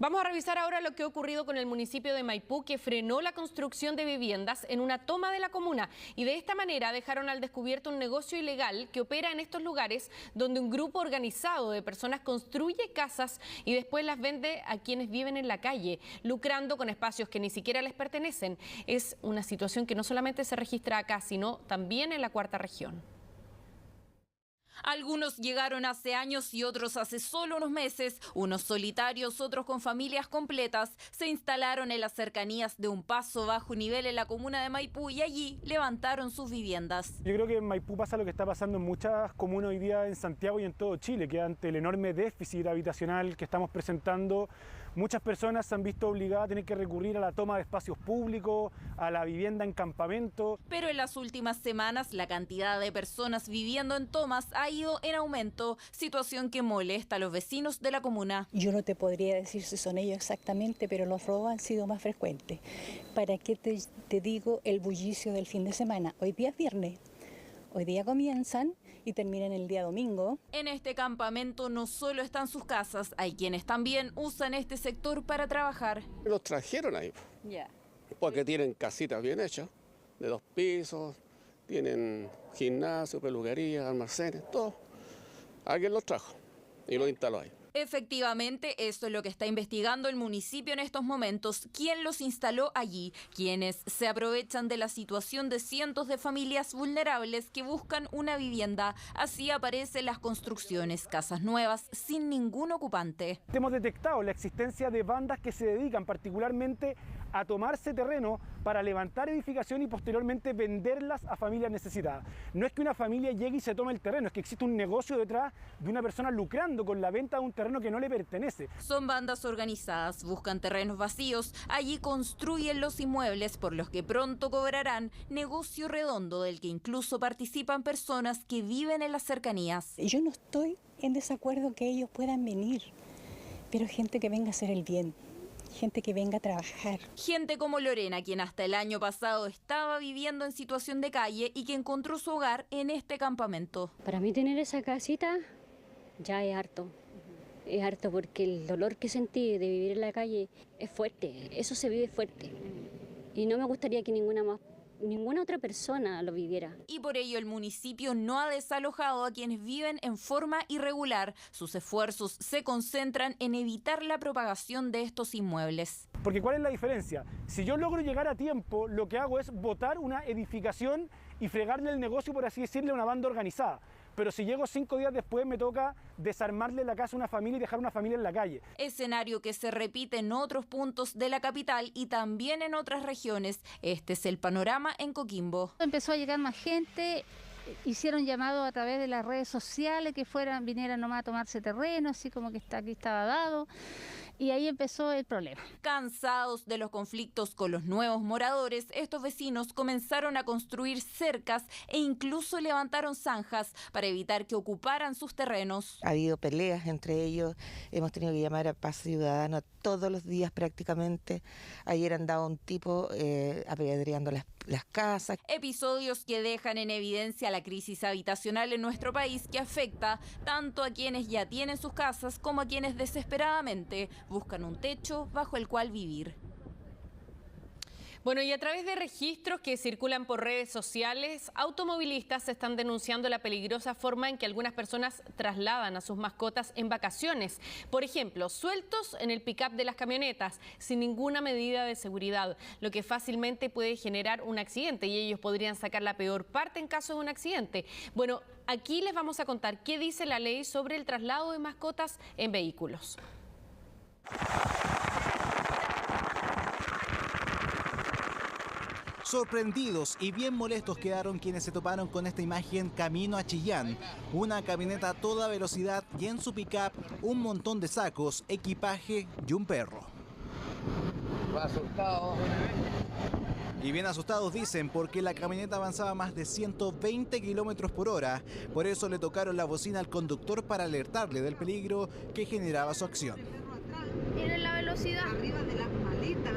Vamos a revisar ahora lo que ha ocurrido con el municipio de Maipú, que frenó la construcción de viviendas en una toma de la comuna y de esta manera dejaron al descubierto un negocio ilegal que opera en estos lugares, donde un grupo organizado de personas construye casas y después las vende a quienes viven en la calle, lucrando con espacios que ni siquiera les pertenecen. Es una situación que no solamente se registra acá, sino también en la cuarta región. Algunos llegaron hace años y otros hace solo unos meses. Unos solitarios, otros con familias completas, se instalaron en las cercanías de un paso bajo nivel en la comuna de Maipú y allí levantaron sus viviendas. Yo creo que en Maipú pasa lo que está pasando en muchas comunas hoy día en Santiago y en todo Chile, que ante el enorme déficit habitacional que estamos presentando, muchas personas se han visto obligadas a tener que recurrir a la toma de espacios públicos, a la vivienda en campamento. Pero en las últimas semanas la cantidad de personas viviendo en tomas ha ido en aumento, situación que molesta a los vecinos de la comuna. Yo no te podría decir si son ellos exactamente, pero los robos han sido más frecuentes. ¿Para qué te digo el bullicio del fin de semana? Hoy día es viernes, hoy día comienzan y terminan el día domingo. En este campamento no solo están sus casas, hay quienes también usan este sector para trabajar. Los trajeron ahí, porque tienen casitas bien hechas, de 2 pisos, tienen gimnasio, peluquería, almacenes, todo. Alguien los trajo y los instaló ahí. Efectivamente, esto es lo que está investigando el municipio en estos momentos. ¿Quién los instaló allí? Quienes se aprovechan de la situación de cientos de familias vulnerables que buscan una vivienda. Así aparecen las construcciones, casas nuevas, sin ningún ocupante. Hemos detectado la existencia de bandas que se dedican particularmente a tomarse terreno para levantar edificación y posteriormente venderlas a familias necesitadas. No es que una familia llegue y se tome el terreno, es que existe un negocio detrás de una persona lucrando con la venta de un terreno que no le pertenece. Son bandas organizadas, buscan terrenos vacíos, allí construyen los inmuebles por los que pronto cobrarán, negocio redondo del que incluso participan personas que viven en las cercanías. Yo no estoy en desacuerdo que ellos puedan venir, pero gente que venga a hacer el bien. Gente que venga a trabajar. Gente como Lorena, quien hasta el año pasado estaba viviendo en situación de calle y que encontró su hogar en este campamento. Para mí tener esa casita ya es harto. Es harto porque el dolor que sentí de vivir en la calle es fuerte. Eso se vive fuerte. Y no me gustaría que ninguna otra persona lo viviera. Y por ello el municipio no ha desalojado a quienes viven en forma irregular. Sus esfuerzos se concentran en evitar la propagación de estos inmuebles. Porque ¿cuál es la diferencia? Si yo logro llegar a tiempo, lo que hago es botar una edificación y fregarle el negocio, por así decirle, a una banda organizada. Pero si llego 5 días después, me toca desarmarle la casa a una familia y dejar una familia en la calle. Escenario que se repite en otros puntos de la capital y también en otras regiones. Este es el panorama en Coquimbo. Empezó a llegar más gente, hicieron llamado a través de las redes sociales que vinieran nomás a tomarse terreno, así como que aquí estaba dado. Y ahí empezó el problema. Cansados de los conflictos con los nuevos moradores, estos vecinos comenzaron a construir cercas e incluso levantaron zanjas para evitar que ocuparan sus terrenos. Ha habido peleas entre ellos, hemos tenido que llamar a Paz Ciudadano todos los días prácticamente. Ayer andaba un tipo apedreando las casas. Episodios que dejan en evidencia la crisis habitacional en nuestro país, que afecta tanto a quienes ya tienen sus casas como a quienes desesperadamente buscan un techo bajo el cual vivir. Bueno, y a través de registros que circulan por redes sociales, automovilistas están denunciando la peligrosa forma en que algunas personas trasladan a sus mascotas en vacaciones. Por ejemplo, sueltos en el pick-up de las camionetas, sin ninguna medida de seguridad, lo que fácilmente puede generar un accidente y ellos podrían sacar la peor parte en caso de un accidente. Bueno, aquí les vamos a contar qué dice la ley sobre el traslado de mascotas en vehículos. Sorprendidos y bien molestos quedaron quienes se toparon con esta imagen camino a Chillán. Una camioneta a toda velocidad y en su pick-up un montón de sacos, equipaje y un perro. Asustados. Y bien asustados dicen, porque la camioneta avanzaba más de 120 kilómetros por hora. Por eso le tocaron la bocina al conductor para alertarle del peligro que generaba su acción. Miren la velocidad. Arriba de las maletas.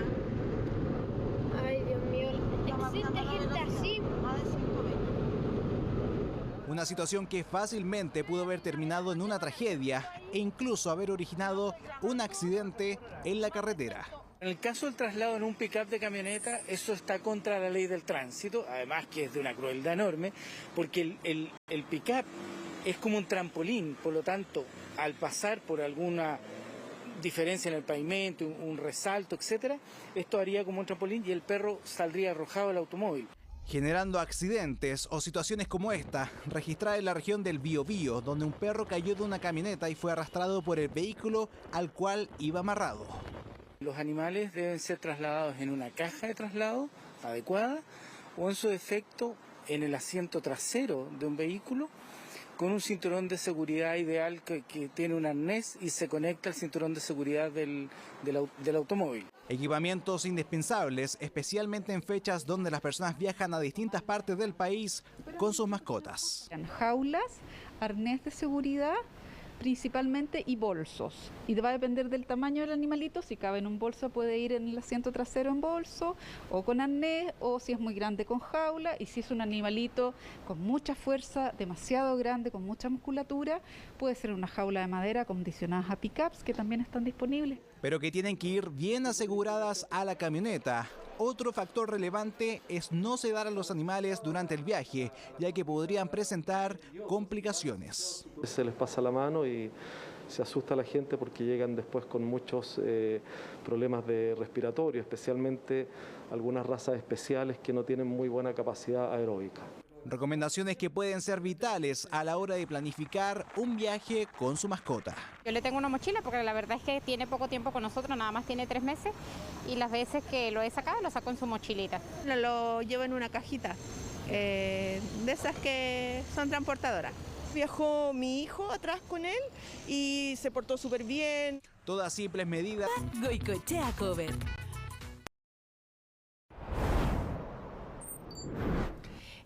Ay, Dios mío. Existe gente así. Una situación que fácilmente pudo haber terminado en una tragedia e incluso haber originado un accidente en la carretera. En el caso del traslado en un pick-up de camioneta, eso está contra la ley del tránsito, además que es de una crueldad enorme, porque el pick-up es como un trampolín, por lo tanto, al pasar por alguna diferencia en el pavimento, un resalto, etcétera, esto haría como un trampolín y el perro saldría arrojado del automóvil. Generando accidentes o situaciones como esta, registrada en la región del Biobío, donde un perro cayó de una camioneta y fue arrastrado por el vehículo al cual iba amarrado. Los animales deben ser trasladados en una caja de traslado adecuada o en su defecto en el asiento trasero de un vehículo con un cinturón de seguridad ideal que tiene un arnés y se conecta al cinturón de seguridad del automóvil. Equipamientos indispensables, especialmente en fechas donde las personas viajan a distintas partes del país con sus mascotas. Jaulas, arnés de seguridad principalmente y bolsos. Y va a depender del tamaño del animalito, si cabe en un bolso puede ir en el asiento trasero en bolso o con arnés, o si es muy grande con jaula, y si es un animalito con mucha fuerza, demasiado grande, con mucha musculatura, puede ser una jaula de madera condicionadas a pick-ups que también están disponibles. Pero que tienen que ir bien aseguradas a la camioneta, Otro factor relevante es no sedar a los animales durante el viaje, ya que podrían presentar complicaciones. Se les pasa la mano y se asusta a la gente porque llegan después con muchos problemas de respiratorio, especialmente algunas razas especiales que no tienen muy buena capacidad aeróbica. Recomendaciones que pueden ser vitales a la hora de planificar un viaje con su mascota. Yo le tengo una mochila porque la verdad es que tiene poco tiempo con nosotros, nada más tiene 3 meses, y las veces que lo he sacado, lo saco en su mochilita. Lo llevo en una cajita, de esas que son transportadoras. Viajó mi hijo atrás con él y se portó súper bien. Todas simples medidas. Goicoechea Cover.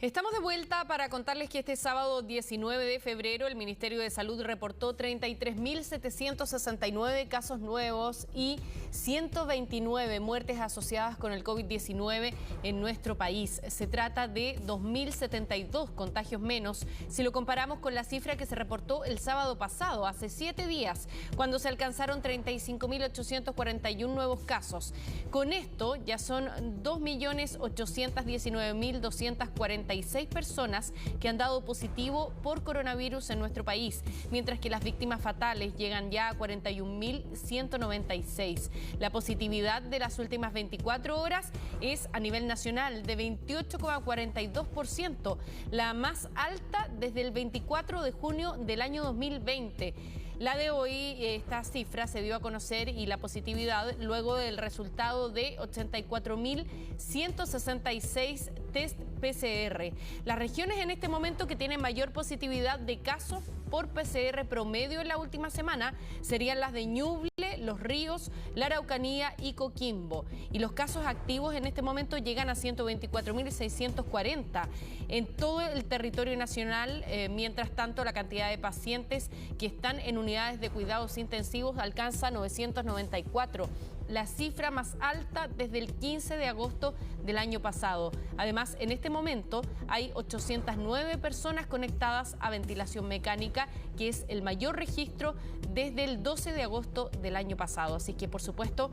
Estamos de vuelta para contarles que este sábado 19 de febrero el Ministerio de Salud reportó 33.769 casos nuevos y 129 muertes asociadas con el COVID-19 en nuestro país. Se trata de 2.072 contagios menos si lo comparamos con la cifra que se reportó el sábado pasado, hace 7 días, cuando se alcanzaron 35.841 nuevos casos. Con esto ya son 2.819.246 personas que han dado positivo por coronavirus en nuestro país, mientras que las víctimas fatales llegan ya a 41.196. La positividad de las últimas 24 horas es a nivel nacional de 28,42%, la más alta desde el 24 de junio del año 2020. La de hoy, esta cifra se dio a conocer y la positividad luego del resultado de 84.166 test PCR. Las regiones en este momento que tienen mayor positividad de casos por PCR promedio en la última semana serían las de Ñuble, Los Ríos, la Araucanía y Coquimbo. Y los casos activos en este momento llegan a 124.640 en todo el territorio nacional. Mientras tanto, la cantidad de pacientes que están en unidades de cuidados intensivos alcanza 994. La cifra más alta desde el 15 de agosto del año pasado. Además, en este momento hay 809 personas conectadas a ventilación mecánica, que es el mayor registro desde el 12 de agosto del año pasado. Así que, por supuesto,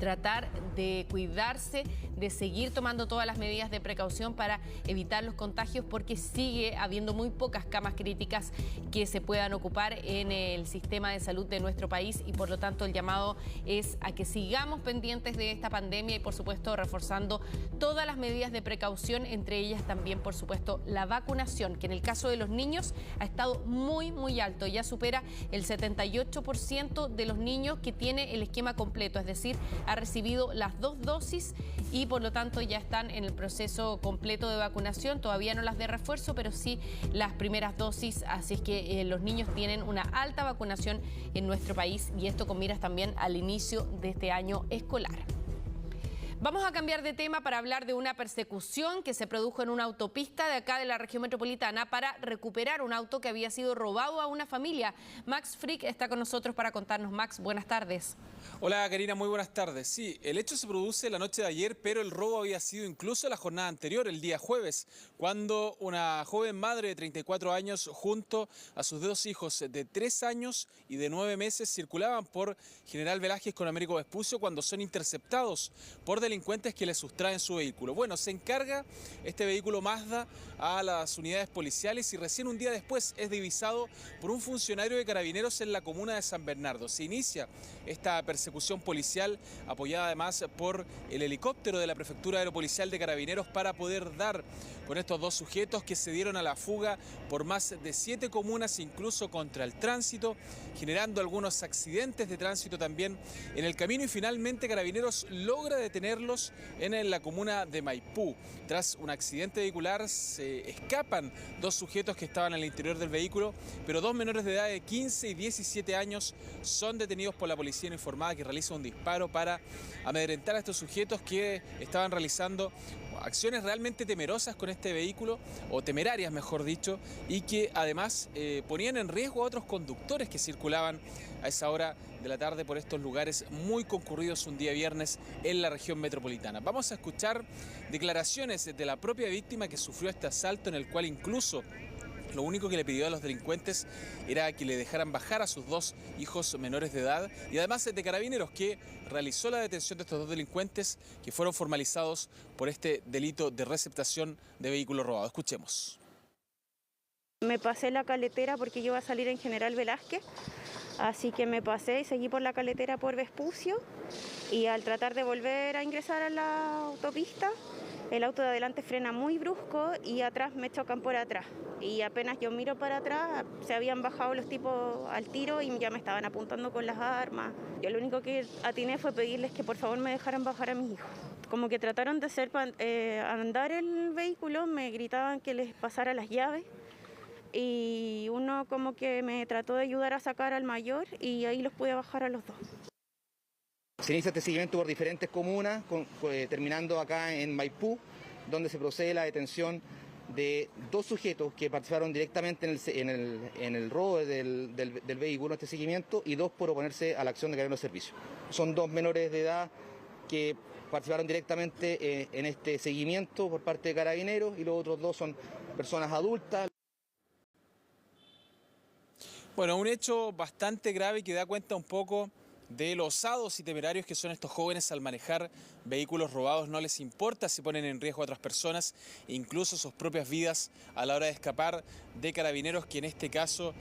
tratar de cuidarse, de seguir tomando todas las medidas de precaución para evitar los contagios, porque sigue habiendo muy pocas camas críticas que se puedan ocupar en el sistema de salud de nuestro país, y por lo tanto el llamado es a que sigamos pendientes de esta pandemia y por supuesto reforzando todas las medidas de precaución, entre ellas también por supuesto la vacunación, que en el caso de los niños ha estado muy alto, ya supera el 78% de los niños que tiene el esquema completo, es decir, ha recibido las 2 dosis y por lo tanto ya están en el proceso completo de vacunación, todavía no las de refuerzo, pero sí las primeras dosis, así es que los niños tienen una alta vacunación en nuestro país, y esto con miras también al inicio de este año escolar. Vamos a cambiar de tema para hablar de una persecución que se produjo en una autopista de acá de la región metropolitana para recuperar un auto que había sido robado a una familia. Max Frick está con nosotros para contarnos. Max, buenas tardes. Hola Karina, muy buenas tardes. Sí, el hecho se produce la noche de ayer, pero el robo había sido incluso la jornada anterior, el día jueves, cuando una joven madre de 34 años junto a sus 2 hijos de 3 años y de 9 meses circulaban por General Velázquez con Américo Vespucio cuando son interceptados por delincuentes que les sustraen su vehículo. Bueno, se encarga este vehículo Mazda a las unidades policiales y recién un día después es divisado por un funcionario de Carabineros en la comuna de San Bernardo. Se inicia esta persecución policial apoyada además por el helicóptero de la Prefectura Aeropolicial de Carabineros para poder dar con estos 2 sujetos que se dieron a la fuga por más de 7 comunas, incluso contra el tránsito, generando algunos accidentes de tránsito también en el camino, y finalmente Carabineros logra detenerlos en la comuna de Maipú. Tras un accidente vehicular se escapan 2 sujetos que estaban al interior del vehículo, pero 2 menores de edad de 15 y 17 años son detenidos por la policía uniformada, que realiza un disparo para amedrentar a estos sujetos que estaban realizando acciones realmente temerosas con este vehículo, o temerarias mejor dicho, y que además ponían en riesgo a otros conductores que circulaban a esa hora de la tarde por estos lugares muy concurridos un día viernes en la región metropolitana. Vamos a escuchar declaraciones de la propia víctima que sufrió este asalto, en el cual incluso lo único que le pidió a los delincuentes era que le dejaran bajar a sus 2 hijos menores de edad, y además de Carabineros, que realizó la detención de estos 2 delincuentes que fueron formalizados por este delito de receptación de vehículos robados. Escuchemos. Me pasé la caletera porque yo iba a salir en General Velázquez, así que me pasé y seguí por la caletera por Vespucio, y al tratar de volver a ingresar a la autopista, el auto de adelante frena muy brusco y atrás me chocan por atrás. Y apenas yo miro para atrás, se habían bajado los tipos al tiro y ya me estaban apuntando con las armas. Yo lo único que atiné fue pedirles que por favor me dejaran bajar a mis hijos. Como que trataron de hacer andar el vehículo, me gritaban que les pasara las llaves. Y uno como que me trató de ayudar a sacar al mayor y ahí los pude bajar a los 2. Se inicia este seguimiento por diferentes comunas, terminando acá en Maipú, donde se procede a la detención de 2 sujetos que participaron directamente en el robo del vehículo, este seguimiento, y 2 por oponerse a la acción de Carabineros de servicio. Son 2 menores de edad que participaron directamente en este seguimiento por parte de Carabineros, y los otros 2 son personas adultas. Bueno, un hecho bastante grave que da cuenta un poco de los osados y temerarios que son estos jóvenes al manejar vehículos robados. No les importa si ponen en riesgo a otras personas, incluso sus propias vidas, a la hora de escapar de Carabineros, que en este caso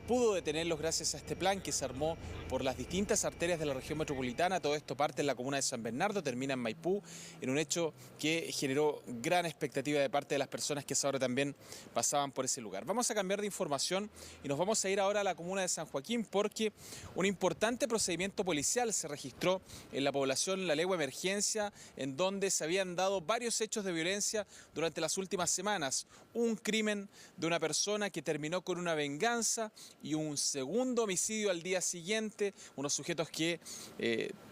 pudo detenerlos gracias a este plan que se armó por las distintas arterias de la región metropolitana. Todo esto parte en la comuna de San Bernardo, termina en Maipú, en un hecho que generó gran expectativa de parte de las personas que ahora también pasaban por ese lugar. Vamos a cambiar de información y nos vamos a ir ahora a la comuna de San Joaquín, porque un importante procedimiento policial se registró en la población La Legua Emergencia, en donde se habían dado varios hechos de violencia durante las últimas semanas. Un crimen de una persona que terminó con una venganza y un segundo homicidio al día siguiente. Unos sujetos que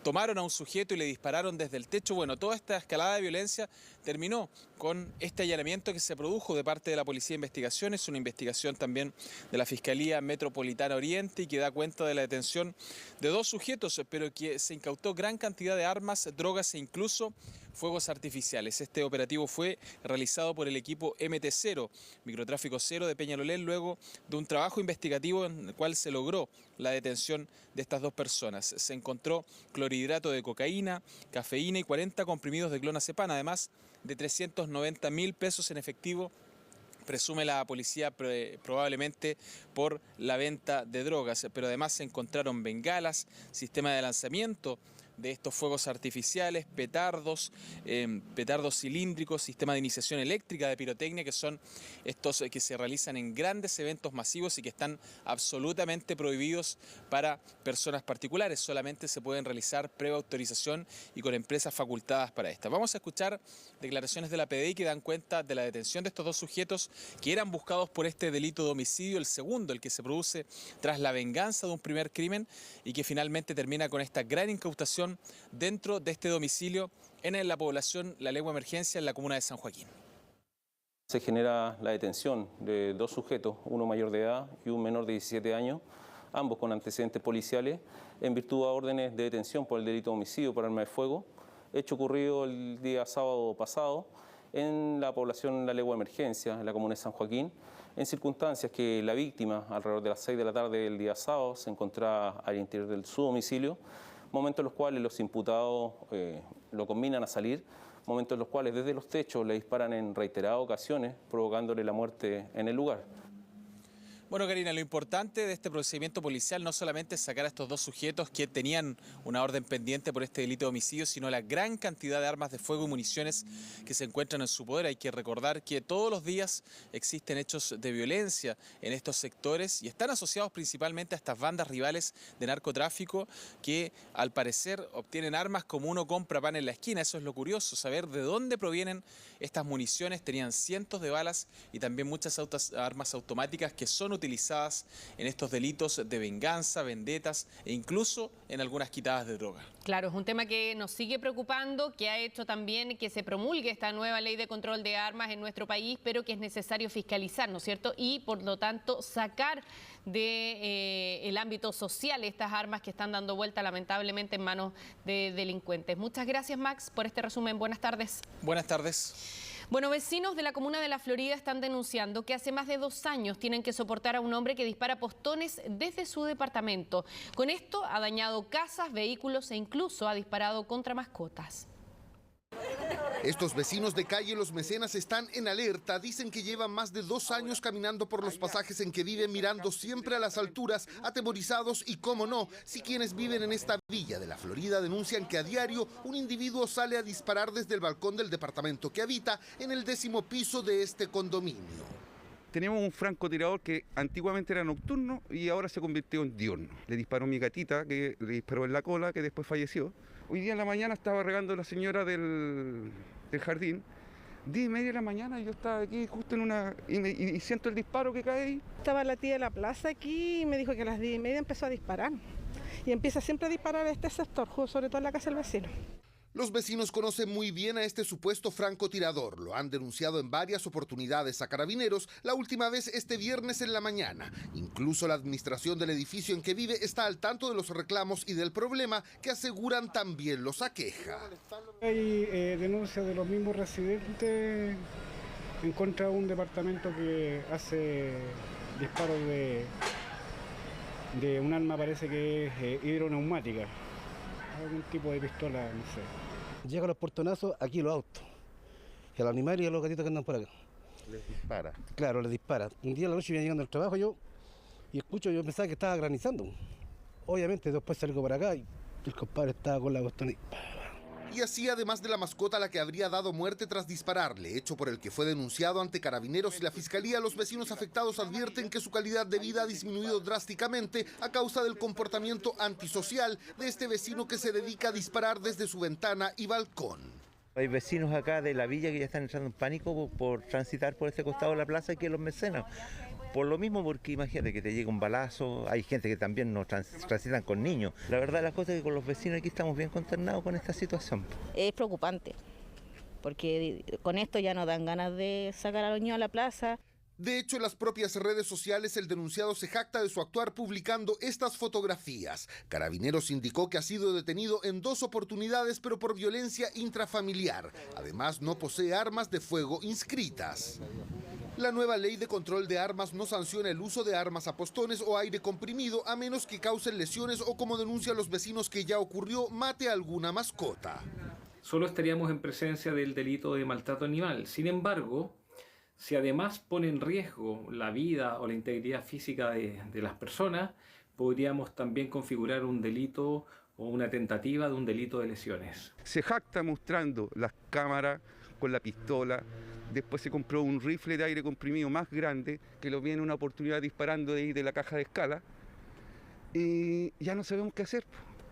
tomaron a un sujeto y le dispararon desde el techo. Bueno, toda esta escalada de violencia terminó con este allanamiento que se produjo de parte de la Policía de Investigaciones, una investigación también de la Fiscalía Metropolitana Oriente, y que da cuenta de la detención de 2 sujetos, pero que se incautó gran cantidad de armas, drogas e incluso fuegos artificiales. Este operativo fue realizado por el equipo MT0, Microtráfico Cero de Peñalolén, luego de un trabajo investigativo en el cual se logró la detención de estas 2 personas. Se encontró clorhidrato de cocaína, cafeína y 40 comprimidos de clonazepam, además de 390.000 pesos en efectivo, presume la policía, probablemente por la venta de drogas. Pero además se encontraron bengalas, sistema de lanzamiento de estos fuegos artificiales, petardos cilíndricos, sistema de iniciación eléctrica de pirotecnia, que son estos que se realizan en grandes eventos masivos y que están absolutamente prohibidos para personas particulares. Solamente se pueden realizar previa autorización y con empresas facultadas para esta. Vamos a escuchar declaraciones de la PDI que dan cuenta de la detención de estos 2 sujetos que eran buscados por este delito de homicidio, el segundo, el que se produce tras la venganza de un primer crimen, y que finalmente termina con esta gran incautación dentro de este domicilio en la población La Legua Emergencia, en la comuna de San Joaquín. Se genera la detención de 2 sujetos, uno mayor de edad y un menor de 17 años, ambos con antecedentes policiales, en virtud de órdenes de detención por el delito de homicidio por arma de fuego, hecho ocurrido el día sábado pasado en la población La Legua Emergencia, en la comuna de San Joaquín, en circunstancias que la víctima, alrededor de las 6 de la tarde del día sábado, se encontraba al interior de su domicilio, momentos en los cuales los imputados lo combinan a salir, momentos en los cuales desde los techos le disparan en reiteradas ocasiones, provocándole la muerte en el lugar. Bueno, Karina, lo importante de este procedimiento policial no solamente es sacar a estos 2 sujetos que tenían una orden pendiente por este delito de homicidio, sino la gran cantidad de armas de fuego y municiones que se encuentran en su poder. Hay que recordar que todos los días existen hechos de violencia en estos sectores y están asociados principalmente a estas bandas rivales de narcotráfico que al parecer obtienen armas como uno compra pan en la esquina. Eso es lo curioso, saber de dónde provienen estas municiones. Tenían cientos de balas y también muchas armas automáticas que son utilizadas en estos delitos de venganza, vendetas e incluso en algunas quitadas de droga. Claro, es un tema que nos sigue preocupando, que ha hecho también que se promulgue esta nueva ley de control de armas en nuestro país, pero que es necesario fiscalizar, ¿no es cierto? Y por lo tanto sacar del ámbito social estas armas que están dando vuelta lamentablemente en manos de delincuentes. Muchas gracias, Max, por este resumen. Buenas tardes. Buenas tardes. Bueno, vecinos de la comuna de La Florida están denunciando que hace más de 2 años tienen que soportar a un hombre que dispara postones desde su departamento. Con esto ha dañado casas, vehículos e incluso ha disparado contra mascotas. Estos vecinos de calle Los Mecenas están en alerta. Dicen que llevan más de 2 años caminando por los pasajes en que viven, mirando siempre a las alturas, atemorizados y, cómo no, si quienes viven en esta villa de La Florida denuncian que a diario un individuo sale a disparar desde el balcón del departamento que habita en el 10º piso de este condominio. Tenemos un francotirador que antiguamente era nocturno y ahora se convirtió en diurno. Le disparó a mi gatita, que le disparó en la cola, que después falleció. Hoy día en la mañana estaba regando la señora del jardín, 10:30 de la mañana, y yo estaba aquí justo en una... y siento el disparo que cae ahí. Estaba la tía de la plaza aquí y me dijo que a las 10:30 empezó a disparar. Y empieza siempre a disparar a este sector, sobre todo en la casa del vecino. Los vecinos conocen muy bien a este supuesto francotirador. Lo han denunciado en varias oportunidades a Carabineros, la última vez este viernes en la mañana. Incluso la administración del edificio en que vive está al tanto de los reclamos y del problema que aseguran también los aqueja. Hay denuncias de los mismos residentes en contra de un departamento que hace disparos de un arma, parece que es hidroneumática. Algún tipo de pistola, no sé. Llegan los portonazos aquí los autos, y a los animales y a los gatitos que andan por acá. Les dispara. Claro, les dispara. Un día a la noche venía llegando al trabajo yo pensaba que estaba granizando. Obviamente después salgo por acá y el compadre estaba con la cuestión Y así, además de la mascota a la que habría dado muerte tras dispararle, hecho por el que fue denunciado ante Carabineros y la Fiscalía, los vecinos afectados advierten que su calidad de vida ha disminuido drásticamente a causa del comportamiento antisocial de este vecino que se dedica a disparar desde su ventana y balcón. Hay vecinos acá de la villa que ya están entrando en pánico por transitar por este costado de la plaza que Los Mecenas. Por lo mismo, porque imagínate que te llega un balazo, hay gente que también no transitan con niños. La verdad, las cosas es que con los vecinos aquí estamos bien consternados con esta situación. Es preocupante, porque con esto ya no dan ganas de sacar a los niños a la plaza. De hecho, en las propias redes sociales el denunciado se jacta de su actuar publicando estas fotografías. Carabineros indicó que ha sido detenido en 2 oportunidades, pero por violencia intrafamiliar. Además, no posee armas de fuego inscritas. La nueva ley de control de armas no sanciona el uso de armas a postones o aire comprimido a menos que causen lesiones o, como denuncian los vecinos que ya ocurrió, mate a alguna mascota. Solo estaríamos en presencia del delito de maltrato animal. Sin embargo, si además pone en riesgo la vida o la integridad física de las personas, podríamos también configurar un delito o una tentativa de un delito de lesiones. Se jacta mostrando las cámaras con la pistola. Después se compró un rifle de aire comprimido más grande que lo viene una oportunidad disparando de ahí de la caja de escala. Y ya no sabemos qué hacer.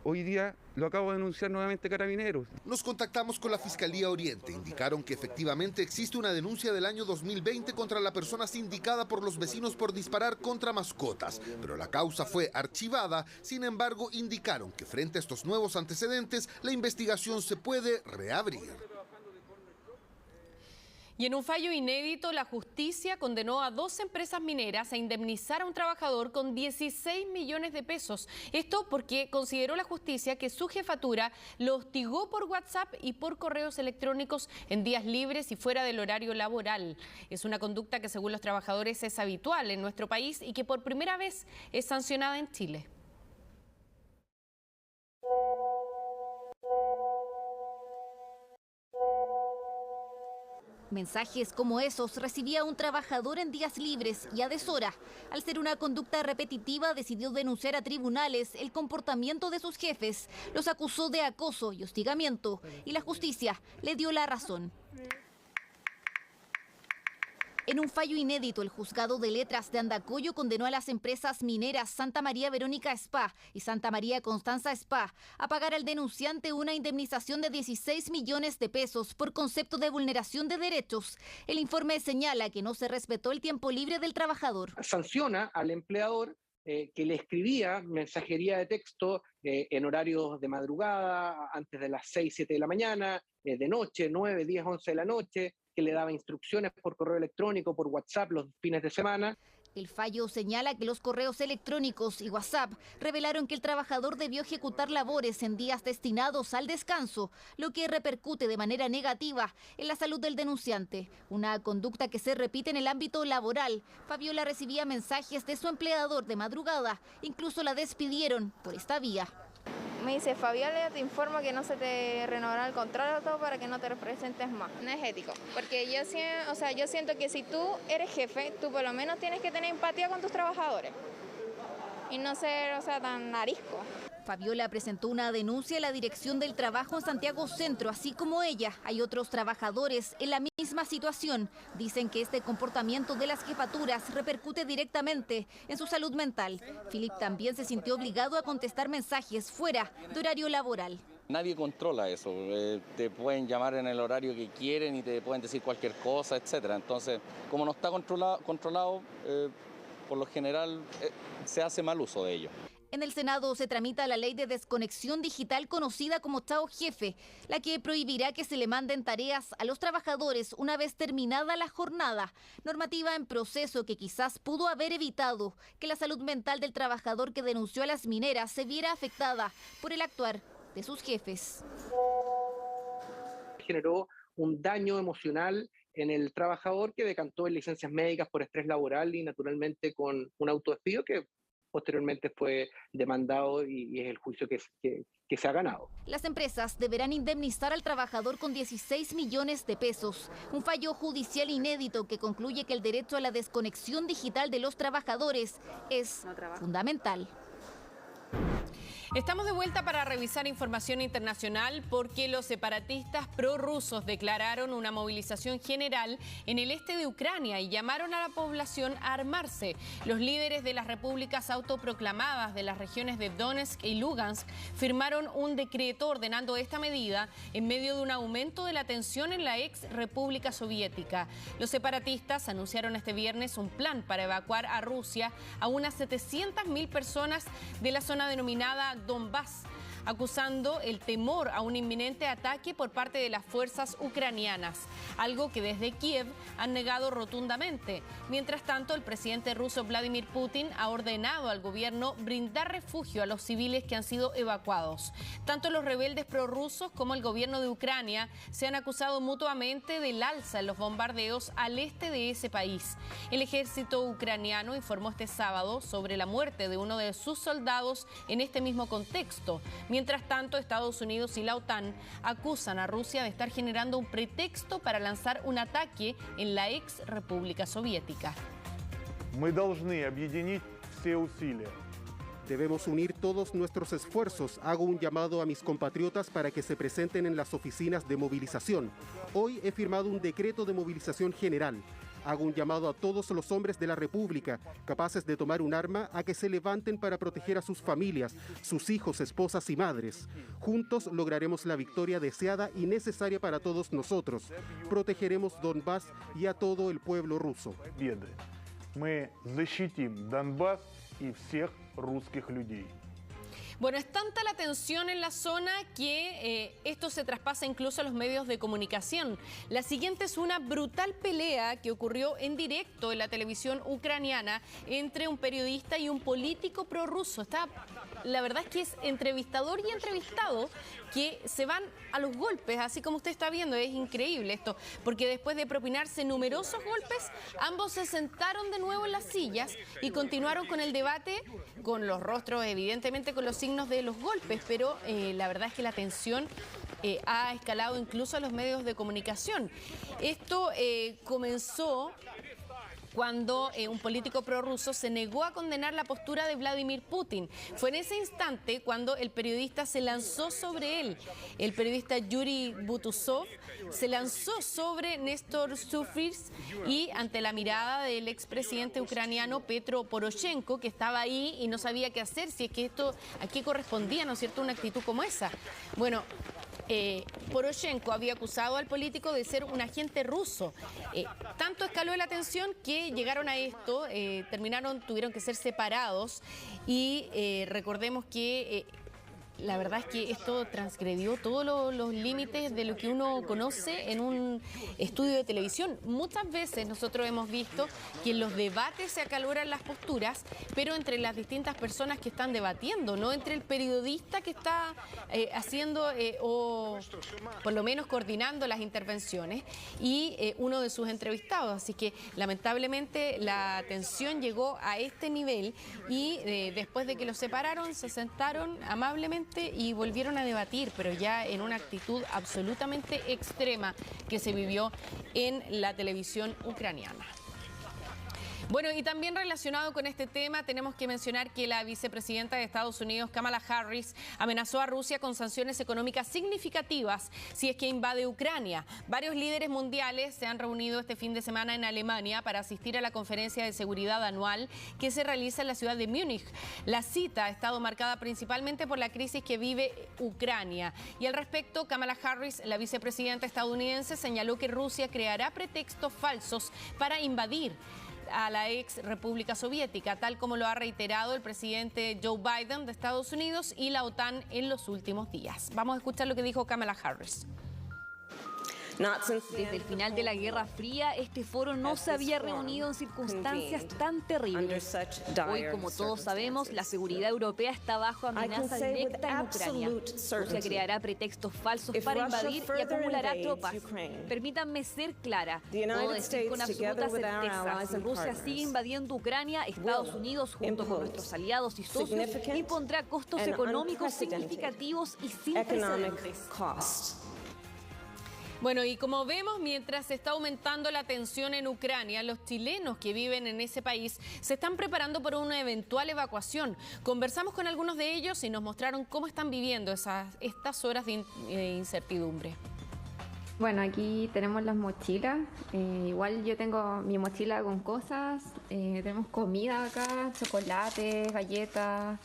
Hoy día lo acabo de denunciar nuevamente Carabineros. Nos contactamos con la Fiscalía Oriente. Indicaron que efectivamente existe una denuncia del año 2020 contra la persona sindicada por los vecinos por disparar contra mascotas. Pero la causa fue archivada. Sin embargo, indicaron que frente a estos nuevos antecedentes, la investigación se puede reabrir. Y en un fallo inédito, la justicia condenó a 2 empresas mineras a indemnizar a un trabajador con 16 millones de pesos. Esto porque consideró la justicia que su jefatura lo hostigó por WhatsApp y por correos electrónicos en días libres y fuera del horario laboral. Es una conducta que, según los trabajadores, es habitual en nuestro país y que por primera vez es sancionada en Chile. Mensajes como esos recibía un trabajador en días libres y a deshora. Al ser una conducta repetitiva, decidió denunciar a tribunales el comportamiento de sus jefes. Los acusó de acoso y hostigamiento y la justicia le dio la razón. En un fallo inédito, el juzgado de letras de Andacollo condenó a las empresas mineras Santa María Verónica S.p.A. y Santa María Constanza S.p.A. a pagar al denunciante una indemnización de 16 millones de pesos por concepto de vulneración de derechos. El informe señala que no se respetó el tiempo libre del trabajador. Sanciona al empleador que le escribía mensajería de texto en horarios de madrugada, antes de las 6, 7 de la mañana, de noche, 9, 10, 11 de la noche, que le daba instrucciones por correo electrónico, por WhatsApp los fines de semana. El fallo señala que los correos electrónicos y WhatsApp revelaron que el trabajador debió ejecutar labores en días destinados al descanso, lo que repercute de manera negativa en la salud del denunciante. Una conducta que se repite en el ámbito laboral. Fabiola recibía mensajes de su empleador de madrugada, incluso la despidieron por esta vía. Me dice, Fabiola, te informo que no se te renovará el contrato para que no te representes más. No es ético, porque yo siento que si tú eres jefe, tú por lo menos tienes que tener empatía con tus trabajadores y no ser, tan arisco. Fabiola presentó una denuncia a la Dirección del Trabajo en Santiago Centro, así como ella. Hay otros trabajadores en la misma situación. Dicen que este comportamiento de las jefaturas repercute directamente en su salud mental. Philip también se sintió obligado a contestar mensajes fuera de horario laboral. Nadie controla eso. Te pueden llamar en el horario que quieren y te pueden decir cualquier cosa, etcétera. Entonces, como no está controlado, por lo general se hace mal uso de ello. En el Senado se tramita la ley de desconexión digital conocida como Chao Jefe, la que prohibirá que se le manden tareas a los trabajadores una vez terminada la jornada. Normativa en proceso que quizás pudo haber evitado que la salud mental del trabajador que denunció a las mineras se viera afectada por el actuar de sus jefes. Generó un daño emocional en el trabajador que decantó en licencias médicas por estrés laboral y naturalmente con un autodespido que posteriormente fue demandado y es el juicio que se ha ganado. Las empresas deberán indemnizar al trabajador con 16 millones de pesos. Un fallo judicial inédito que concluye que el derecho a la desconexión digital de los trabajadores es fundamental. Estamos de vuelta para revisar información internacional porque los separatistas prorrusos declararon una movilización general en el este de Ucrania y llamaron a la población a armarse. Los líderes de las repúblicas autoproclamadas de las regiones de Donetsk y Lugansk firmaron un decreto ordenando esta medida en medio de un aumento de la tensión en la ex República Soviética. Los separatistas anunciaron este viernes un plan para evacuar a Rusia a unas 700.000 personas de la zona denominada Donbass, acusando el temor a un inminente ataque por parte de las fuerzas ucranianas, algo que desde Kiev han negado rotundamente. Mientras tanto, el presidente ruso Vladimir Putin ha ordenado al gobierno brindar refugio a los civiles que han sido evacuados. Tanto los rebeldes prorrusos como el gobierno de Ucrania se han acusado mutuamente del alza en los bombardeos al este de ese país. El ejército ucraniano informó este sábado sobre la muerte de uno de sus soldados en este mismo contexto. Mientras tanto, Estados Unidos y la OTAN acusan a Rusia de estar generando un pretexto para lanzar un ataque en la ex República Soviética. Debemos unir todos nuestros esfuerzos. Hago un llamado a mis compatriotas para que se presenten en las oficinas de movilización. Hoy he firmado un decreto de movilización general. Hago un llamado a todos los hombres de la República, capaces de tomar un arma, a que se levanten para proteger a sus familias, sus hijos, esposas y madres. Juntos lograremos la victoria deseada y necesaria para todos nosotros. Protegeremos Donbass y a todo el pueblo ruso. Мы защитим Донбасс и всех русских людей. Bueno, es tanta la tensión en la zona que esto se traspasa incluso a los medios de comunicación. La siguiente es una brutal pelea que ocurrió en directo en la televisión ucraniana entre un periodista y un político prorruso. La verdad es que es entrevistador y entrevistado que se van a los golpes, así como usted está viendo. Es increíble esto, porque después de propinarse numerosos golpes, ambos se sentaron de nuevo en las sillas y continuaron con el debate, con los rostros, evidentemente con los signos de los golpes, pero la verdad es que la tensión ha escalado incluso a los medios de comunicación. Esto comenzó cuando un político prorruso se negó a condenar la postura de Vladimir Putin. Fue en ese instante cuando el periodista se lanzó sobre él. El periodista Yuri Butusov se lanzó sobre Néstor Sufris y ante la mirada del expresidente ucraniano Petro Poroshenko, que estaba ahí y no sabía qué hacer, si es que esto a qué correspondía, ¿no es cierto?, una actitud como esa. Bueno, Poroshenko había acusado al político de ser un agente ruso. Tanto escaló la tensión que llegaron a esto, tuvieron que ser separados y recordemos que la verdad es que esto transgredió todos los límites de lo que uno conoce en un estudio de televisión. Muchas veces nosotros hemos visto que en los debates se acaloran las posturas, pero entre las distintas personas que están debatiendo, no entre el periodista que está haciendo o por lo menos coordinando las intervenciones y uno de sus entrevistados. Así que lamentablemente la tensión llegó a este nivel y después de que los separaron se sentaron amablemente y volvieron a debatir, pero ya en una actitud absolutamente extrema que se vivió en la televisión ucraniana. Bueno, y también relacionado con este tema, tenemos que mencionar que la vicepresidenta de Estados Unidos, Kamala Harris, amenazó a Rusia con sanciones económicas significativas si es que invade Ucrania. Varios líderes mundiales se han reunido este fin de semana en Alemania para asistir a la conferencia de seguridad anual que se realiza en la ciudad de Múnich. La cita ha estado marcada principalmente por la crisis que vive Ucrania. Y al respecto, Kamala Harris, la vicepresidenta estadounidense, señaló que Rusia creará pretextos falsos para invadir a la ex República Soviética, tal como lo ha reiterado el presidente Joe Biden de Estados Unidos y la OTAN en los últimos días. Vamos a escuchar lo que dijo Kamala Harris. Desde el final de la Guerra Fría, este foro no se había reunido en circunstancias tan terribles. Hoy, como todos sabemos, la seguridad europea está bajo amenaza directa en Ucrania. Rusia creará pretextos falsos para invadir y acumulará tropas. Permítanme ser clara. Puedo decir con absoluta certeza, si Rusia sigue invadiendo Ucrania, Estados Unidos, junto con nuestros aliados y socios, impondrá costos económicos significativos y sin precedentes. Bueno, y como vemos, mientras se está aumentando la tensión en Ucrania, los chilenos que viven en ese país se están preparando por una eventual evacuación. Conversamos con algunos de ellos y nos mostraron cómo están viviendo estas horas de incertidumbre. Bueno, aquí tenemos las mochilas. Igual yo tengo mi mochila con cosas. Tenemos comida acá, chocolate, galletas,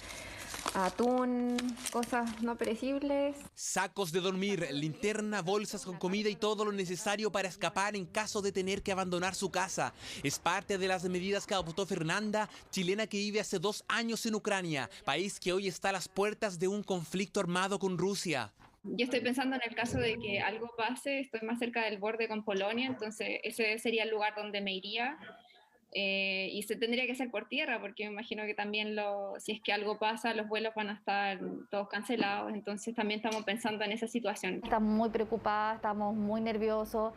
atún, cosas no perecibles. Sacos de dormir, linterna, bolsas con comida y todo lo necesario para escapar en caso de tener que abandonar su casa. Es parte de las medidas que adoptó Fernanda, chilena que vive hace 2 años en Ucrania, país que hoy está a las puertas de un conflicto armado con Rusia. Yo estoy pensando en el caso de que algo pase, estoy más cerca del borde con Polonia, entonces ese sería el lugar donde me iría. Y se tendría que hacer por tierra, porque me imagino que también si es que algo pasa, los vuelos van a estar todos cancelados, entonces también estamos pensando en esa situación. Estamos muy preocupadas, estamos muy nerviosos,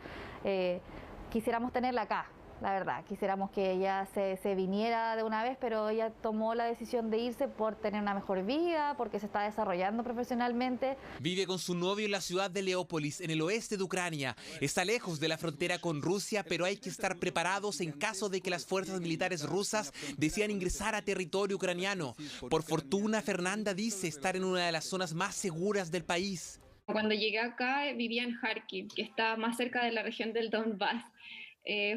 quisiéramos tenerla acá, la verdad, quisiéramos que ella se viniera de una vez, pero ella tomó la decisión de irse por tener una mejor vida, porque se está desarrollando profesionalmente. Vive con su novio en la ciudad de Leópolis, en el oeste de Ucrania. Está lejos de la frontera con Rusia, pero hay que estar preparados en caso de que las fuerzas militares rusas decidan ingresar a territorio ucraniano. Por fortuna, Fernanda dice estar en una de las zonas más seguras del país. Cuando llegué acá vivía en Kharkiv, que está más cerca de la región del Donbass.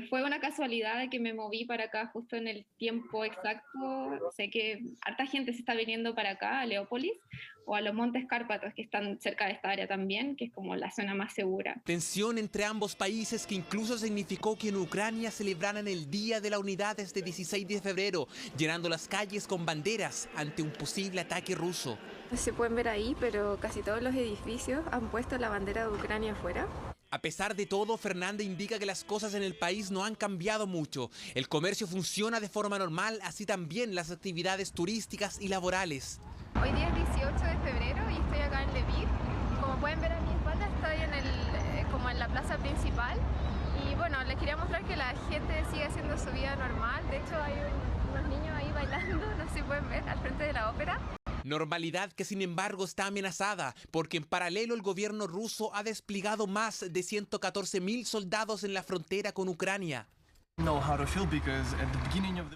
Fue una casualidad de que me moví para acá justo en el tiempo exacto. Sé que harta gente se está viniendo para acá, a Leópolis, o a los Montes Cárpatos, que están cerca de esta área también, que es como la zona más segura. Tensión entre ambos países que incluso significó que en Ucrania celebraran el Día de la Unidad este 16 de febrero, llenando las calles con banderas ante un posible ataque ruso. Se pueden ver ahí, pero casi todos los edificios han puesto la bandera de Ucrania afuera. A pesar de todo, Fernanda indica que las cosas en el país no han cambiado mucho. El comercio funciona de forma normal, así también las actividades turísticas y laborales. Hoy día es 18 de febrero y estoy acá en Lviv. Como pueden ver a mi espalda, estoy como en la plaza principal. Y bueno, les quería mostrar que la gente sigue haciendo su vida normal. De hecho, hay unos niños ahí bailando, no sé si pueden ver, al frente de la ópera. Normalidad que sin embargo está amenazada, porque en paralelo el gobierno ruso ha desplegado más de 114.000 soldados en la frontera con Ucrania.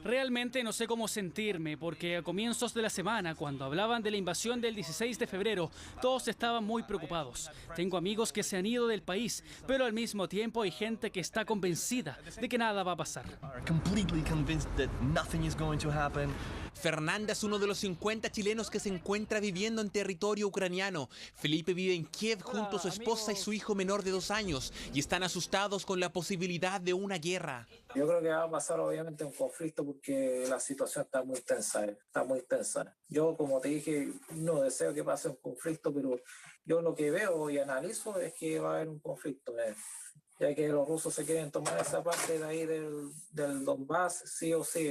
Realmente no sé cómo sentirme, porque a comienzos de la semana, cuando hablaban de la invasión del 16 de febrero, todos estaban muy preocupados. Tengo amigos que se han ido del país, pero al mismo tiempo hay gente que está convencida de que nada va a pasar. Fernanda es uno de los 50 chilenos que se encuentra viviendo en territorio ucraniano. Felipe vive en Kiev junto a su esposa y su hijo menor de 2 años y están asustados con la posibilidad de una guerra. Yo creo que va a pasar obviamente un conflicto porque la situación está muy tensa, Yo, como te dije, no deseo que pase un conflicto, pero yo lo que veo y analizo es que va a haber un conflicto, ya que los rusos se quieren tomar esa parte de ahí del Donbass, sí o sí.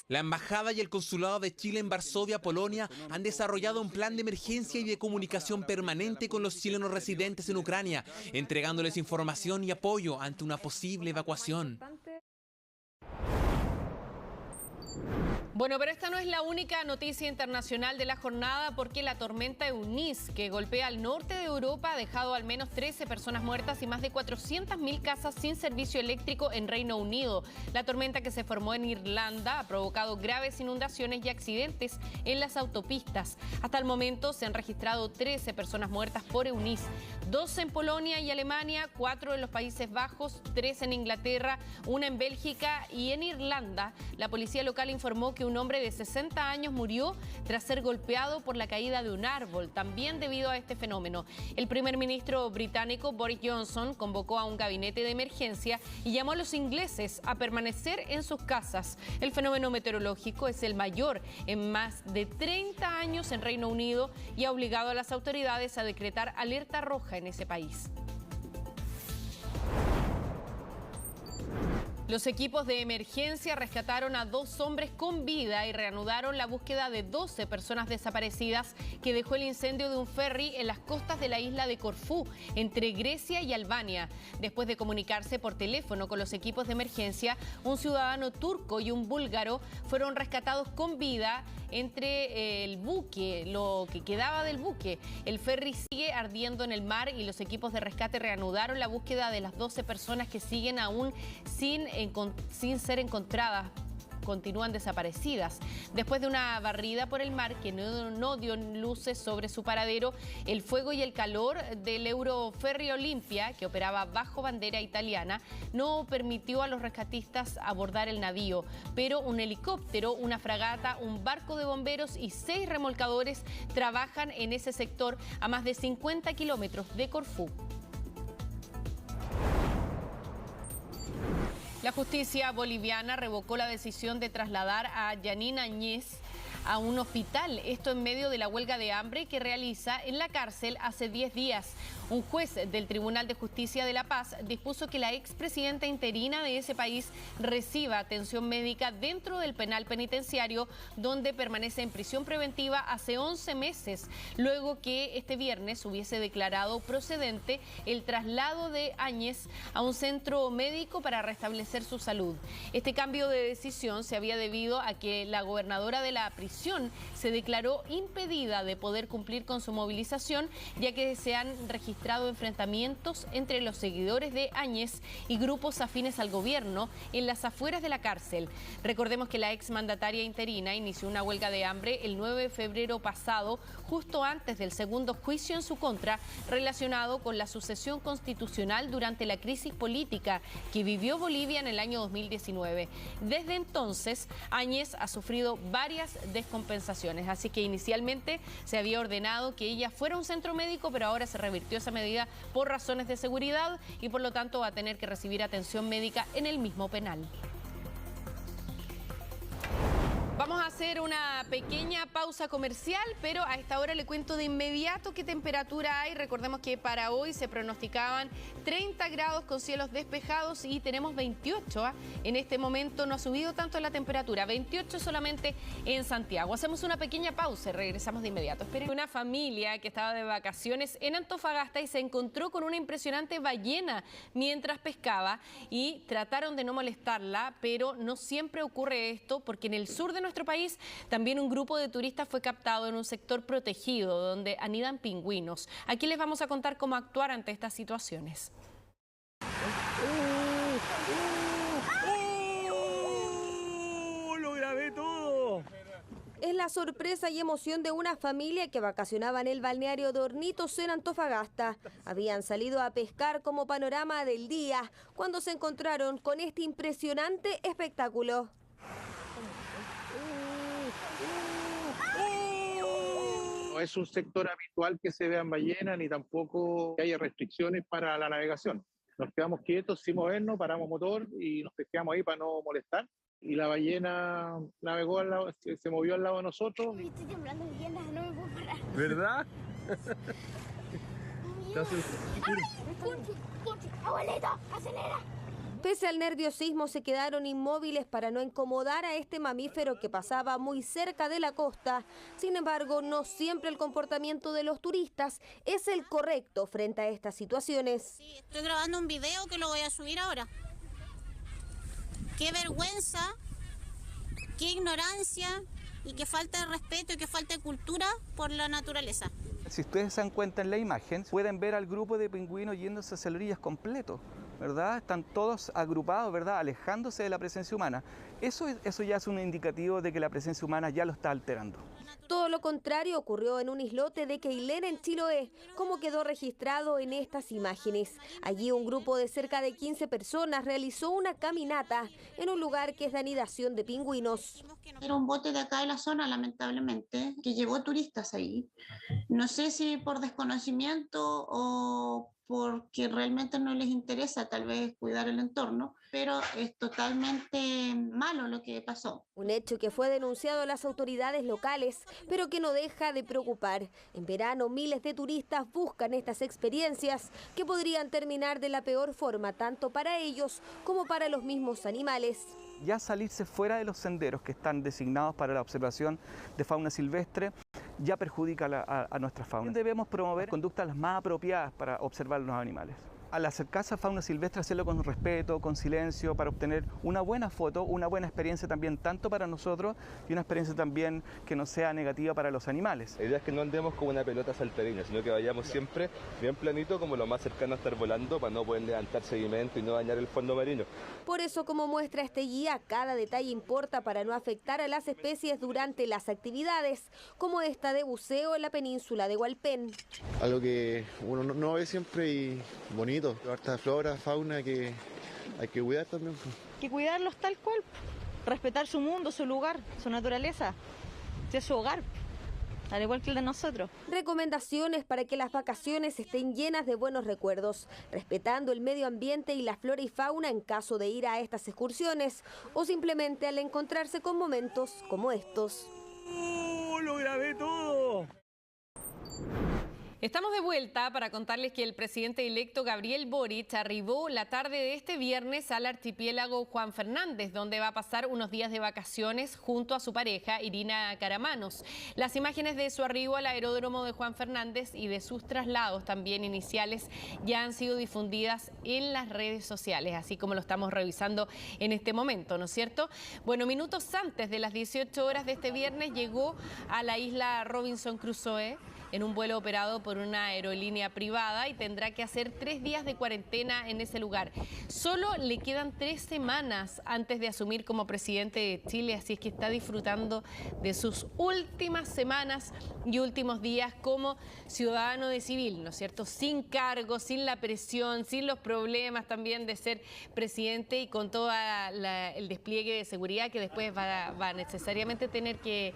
La Embajada y el Consulado de Chile en Varsovia, Polonia, han desarrollado un plan de emergencia y de comunicación permanente con los chilenos residentes en Ucrania, entregándoles información y apoyo ante una posible evacuación. Bueno, pero esta no es la única noticia internacional de la jornada, porque la tormenta Eunice, que golpea al norte de Europa, ha dejado al menos 13 personas muertas y más de 400.000 casas sin servicio eléctrico en Reino Unido. La tormenta, que se formó en Irlanda, ha provocado graves inundaciones y accidentes en las autopistas. Hasta el momento se han registrado 13 personas muertas por Eunice, 12 en Polonia y Alemania, 4 en los Países Bajos, 3 en Inglaterra, 1 en Bélgica y en Irlanda. La policía local informó que un hombre de 60 años murió tras ser golpeado por la caída de un árbol, también debido a este fenómeno. El primer ministro británico Boris Johnson convocó a un gabinete de emergencia y llamó a los ingleses a permanecer en sus casas. El fenómeno meteorológico es el mayor en más de 30 años en Reino Unido y ha obligado a las autoridades a decretar alerta roja en ese país. Los equipos de emergencia rescataron a 2 hombres con vida y reanudaron la búsqueda de 12 personas desaparecidas que dejó el incendio de un ferry en las costas de la isla de Corfú, entre Grecia y Albania. Después de comunicarse por teléfono con los equipos de emergencia, un ciudadano turco y un búlgaro fueron rescatados con vida entre el buque, lo que quedaba del buque. El ferry sigue ardiendo en el mar y los equipos de rescate reanudaron la búsqueda de las 12 personas que siguen aún sin ser encontradas. Continúan desaparecidas. Después de una barrida por el mar que no dio luces sobre su paradero, el fuego y el calor del Euroferry Olimpia, que operaba bajo bandera italiana, no permitió a los rescatistas abordar el navío, pero un helicóptero, una fragata, un barco de bomberos y 6 remolcadores trabajan en ese sector a más de 50 kilómetros de Corfú. La justicia boliviana revocó la decisión de trasladar a Janine Áñez a un hospital, esto en medio de la huelga de hambre que realiza en la cárcel hace 10 días. Un juez del Tribunal de Justicia de La Paz dispuso que la expresidenta interina de ese país reciba atención médica dentro del penal penitenciario, donde permanece en prisión preventiva hace 11 meses, luego que este viernes hubiese declarado procedente el traslado de Áñez a un centro médico para restablecer su salud. Este cambio de decisión se había debido a que la gobernadora de la prisión se declaró impedida de poder cumplir con su movilización, ya que se han registrado enfrentamientos entre los seguidores de Áñez y grupos afines al gobierno en las afueras de la cárcel. Recordemos que la exmandataria interina inició una huelga de hambre el 9 de febrero pasado, justo antes del segundo juicio en su contra, relacionado con la sucesión constitucional durante la crisis política que vivió Bolivia en el año 2019. Desde entonces, Áñez ha sufrido varias descompensaciones, así que inicialmente se había ordenado que ella fuera a un centro médico, pero ahora se revirtió esa medida por razones de seguridad y por lo tanto va a tener que recibir atención médica en el mismo penal. Vamos a hacer una pequeña pausa comercial, pero a esta hora le cuento de inmediato qué temperatura hay. Recordemos que para hoy se pronosticaban 30 grados con cielos despejados y tenemos 28. En este momento no ha subido tanto la temperatura, 28 solamente en Santiago. Hacemos una pequeña pausa y regresamos de inmediato. Esperen. Una familia que estaba de vacaciones en Antofagasta y se encontró con una impresionante ballena mientras pescaba y trataron de no molestarla, pero no siempre ocurre esto, porque en el sur de nuestro país también un grupo de turistas fue captado en un sector protegido donde anidan pingüinos. Aquí les vamos a contar cómo actuar ante estas situaciones. ¡Lo grabé todo! Es la sorpresa y emoción de una familia que vacacionaba en el balneario de Hornitos en Antofagasta. Habían salido a pescar como panorama del día cuando se encontraron con este impresionante espectáculo. no es un sector habitual que se vean ballenas ni tampoco que haya restricciones para la navegación. Nos quedamos quietos sin movernos, paramos motor y nos quedamos ahí para no molestar. Y la ballena navegó al lado, se movió al lado de nosotros. Estoy temblando bien, no me puedo parar. ¿Verdad? Abuelito, acelera. Pese al nerviosismo, se quedaron inmóviles para no incomodar a este mamífero que pasaba muy cerca de la costa. Sin embargo, no siempre el comportamiento de los turistas es el correcto frente a estas situaciones. Sí, estoy grabando un video que lo voy a subir ahora. Qué vergüenza, qué ignorancia y qué falta de respeto y qué falta de cultura por la naturaleza. Si ustedes se dan cuenta en la imagen, pueden ver al grupo de pingüinos yéndose hacia las orillas completo, ¿verdad? Están todos agrupados, ¿verdad? Alejándose de la presencia humana. Eso ya es un indicativo de que la presencia humana ya lo está alterando. Todo lo contrario ocurrió en un islote de Queilén, en Chiloé, como quedó registrado en estas imágenes. Allí un grupo de cerca de 15 personas realizó una caminata en un lugar que es de anidación de pingüinos. Era un bote de acá de la zona, lamentablemente, que llevó turistas ahí. No sé si por desconocimiento o porque realmente no les interesa tal vez cuidar el entorno, pero es totalmente malo lo que pasó. Un hecho que fue denunciado a las autoridades locales, pero que no deja de preocupar. En verano, miles de turistas buscan estas experiencias que podrían terminar de la peor forma, tanto para ellos como para los mismos animales. Ya salirse fuera de los senderos que están designados para la observación de fauna silvestre ya perjudica a nuestra fauna. Debemos promover conductas las más apropiadas para observar los animales. Al acercarse a fauna silvestre, hacerlo con respeto, con silencio, para obtener una buena foto, una buena experiencia también, tanto para nosotros y una experiencia también que no sea negativa para los animales. La idea es que no andemos como una pelota saltarina, sino que vayamos siempre bien planito, como lo más cercano a estar volando, para no poder levantar sedimento y no dañar el fondo marino. Por eso, como muestra este guía, cada detalle importa para no afectar a las especies durante las actividades, como esta de buceo en la península de Hualpén. Algo que uno no ve siempre y bonito. Harta flora, fauna que hay que cuidar también. Que cuidarlos tal cual, respetar su mundo, su lugar, su naturaleza, es su hogar, al igual que el de nosotros. Recomendaciones para que las vacaciones estén llenas de buenos recuerdos, respetando el medio ambiente y la flora y fauna en caso de ir a estas excursiones o simplemente al encontrarse con momentos como estos. ¡Lo grabé todo! Estamos de vuelta para contarles que el presidente electo Gabriel Boric arribó la tarde de este viernes al archipiélago Juan Fernández, donde va a pasar unos días de vacaciones junto a su pareja Irina Caramanos. Las imágenes de su arribo al aeródromo de Juan Fernández y de sus traslados también iniciales ya han sido difundidas en las redes sociales, así como lo estamos revisando en este momento, ¿no es cierto? Bueno, minutos antes de las 18 horas de este viernes llegó a la isla Robinson Crusoe en un vuelo operado por una aerolínea privada y tendrá que hacer 3 días de cuarentena en ese lugar. Solo le quedan 3 semanas antes de asumir como presidente de Chile, así es que está disfrutando de sus últimas semanas y últimos días como ciudadano de civil, ¿no es cierto? Sin cargo, sin la presión, sin los problemas también de ser presidente y con todo el despliegue de seguridad que después va a necesariamente tener que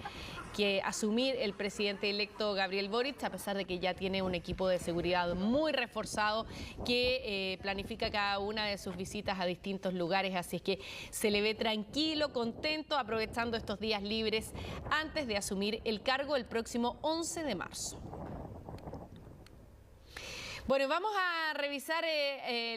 asumir el presidente electo Gabriel Boric, a pesar de que ya tiene un equipo de seguridad muy reforzado que planifica cada una de sus visitas a distintos lugares, así es que se le ve tranquilo, contento, aprovechando estos días libres antes de asumir el cargo el próximo 11 de marzo. Bueno, vamos a revisar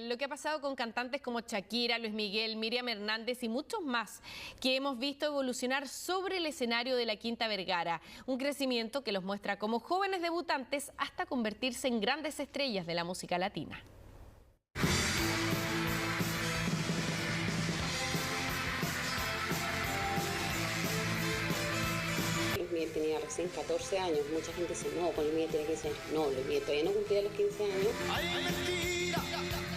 lo que ha pasado con cantantes como Shakira, Luis Miguel, Miriam Hernández y muchos más que hemos visto evolucionar sobre el escenario de la Quinta Vergara. Un crecimiento que los muestra como jóvenes debutantes hasta convertirse en grandes estrellas de la música latina. Luis Miguel tenía recién 14 años, mucha gente dice, no, pues Luis Miguel tiene 15 años. No, Luis Miguel todavía no cumplía los 15 años. Hay mentira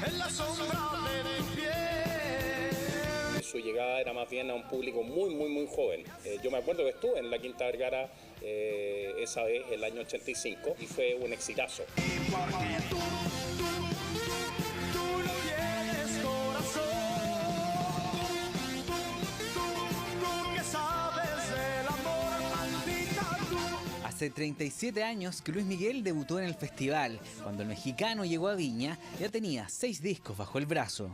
en la sombra de mi piel. Su llegada era más bien a un público muy joven. Yo me acuerdo que estuve en la Quinta Vergara esa vez, el año 85, y fue un exitazo. Hace 37 años que Luis Miguel debutó en el festival. Cuando el mexicano llegó a Viña, ya tenía 6 discos bajo el brazo.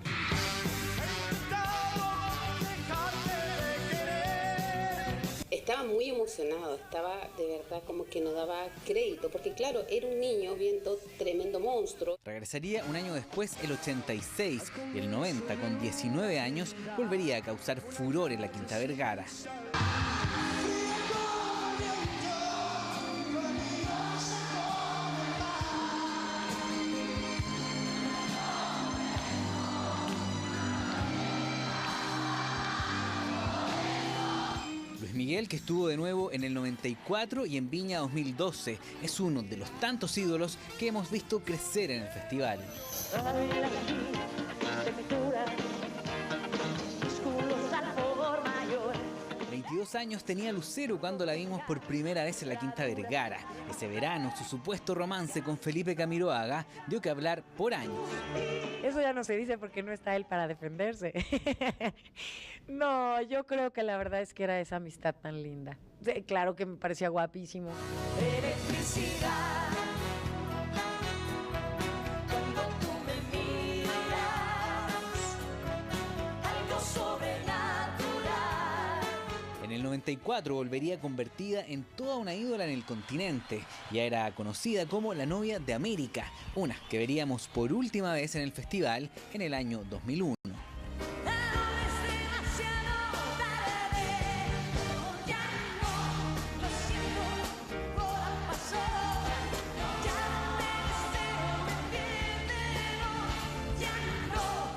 Estaba muy emocionado, estaba de verdad como que no daba crédito, porque claro, era un niño viendo Tremendo Monstruo. Regresaría un año después, el 86, y el 90, con 19 años, volvería a causar furor en la Quinta Vergara. Miguel, que estuvo de nuevo en el 94 y en Viña 2012, es uno de los tantos ídolos que hemos visto crecer en el festival. 22 años tenía Lucero cuando la vimos por primera vez en la Quinta Vergara. Ese verano, su supuesto romance con Felipe Camiroaga dio que hablar por años. Eso ya no se dice porque no está él para defenderse. No, yo creo que la verdad es que era esa amistad tan linda. Claro que me parecía guapísimo. Electricidad. En el 94 volvería convertida en toda una ídola en el continente. Ya era conocida como la novia de América, una que veríamos por última vez en el festival en el año 2001.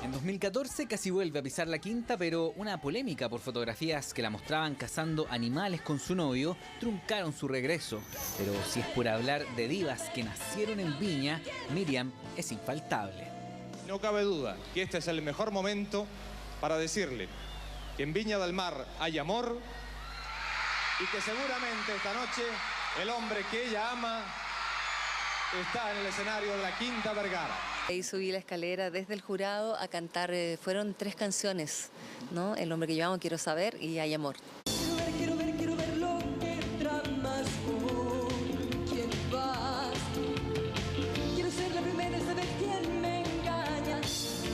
En 2014 casi vuelve a pisar la quinta, pero una polémica por fotografías que la mostraban cazando animales con su novio truncaron su regreso. Pero si es por hablar de divas que nacieron en Viña, Miriam es infaltable. No cabe duda que este es el mejor momento para decirle que en Viña del Mar hay amor y que seguramente esta noche el hombre que ella ama está en el escenario de la Quinta Vergara. Ahí subí la escalera desde el jurado a cantar, fueron 3 canciones, ¿no? El hombre que yo amo, Quiero saber y Hay amor. Quiero ver lo que tramas con quién vas. Quiero ser la primera en saber quién me engaña.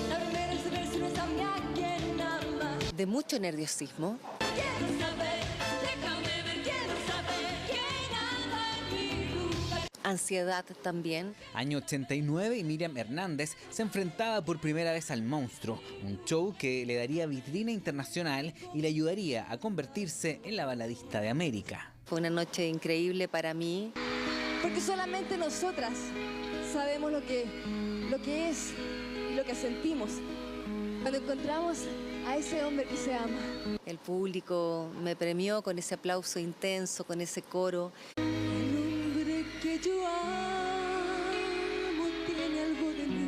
La primera en saber si no es a mí a quien ama. De mucho nerviosismo. Quiero saber, déjame ver, quiero saber quién anda en mi lugar. Ansiedad también. Año 89 y Miriam Hernández se enfrentaba por primera vez al monstruo, un show que le daría vitrina internacional y le ayudaría a convertirse en la baladista de América. Fue una noche increíble para mí. Porque solamente nosotras sabemos lo que es y lo que sentimos cuando encontramos a ese hombre que se ama. El público me premió con ese aplauso intenso, con ese coro. Que yo amo tiene algo de mí,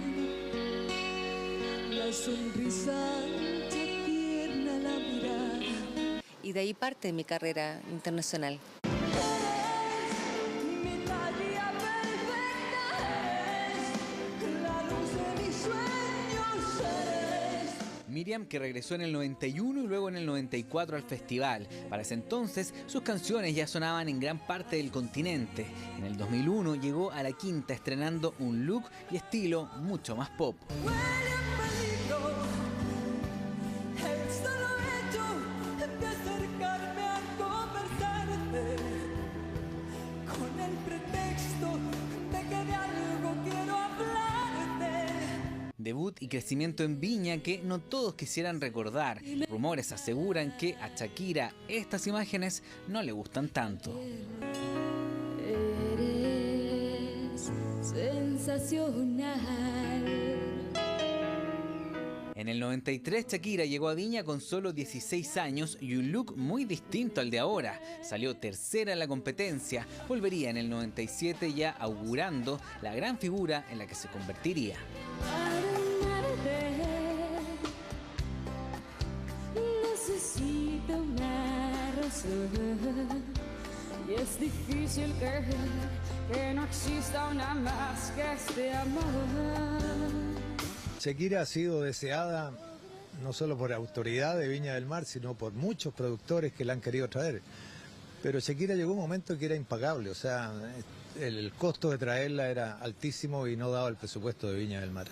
la sonrisa ancha, tierna, la mirada. Y de ahí parte mi carrera internacional. Miriam, que regresó en el 91 y luego en el 94 al festival. Para ese entonces, sus canciones ya sonaban en gran parte del continente. En el 2001 llegó a la quinta estrenando un look y estilo mucho más pop. Debut y crecimiento en Viña que no todos quisieran recordar. Rumores aseguran que a Shakira estas imágenes no le gustan tanto. Eres sensacional. En el 93 Shakira llegó a Viña con solo 16 años y un look muy distinto al de ahora. Salió tercera en la competencia, volvería en el 97 ya augurando la gran figura en la que se convertiría. Necesito una razón y es difícil creer que no exista una más que este amor. Shakira ha sido deseada no solo por autoridad de Viña del Mar, sino por muchos productores que la han querido traer. Pero Shakira llegó un momento que era impagable, o sea, el costo de traerla era altísimo y no daba el presupuesto de Viña del Mar.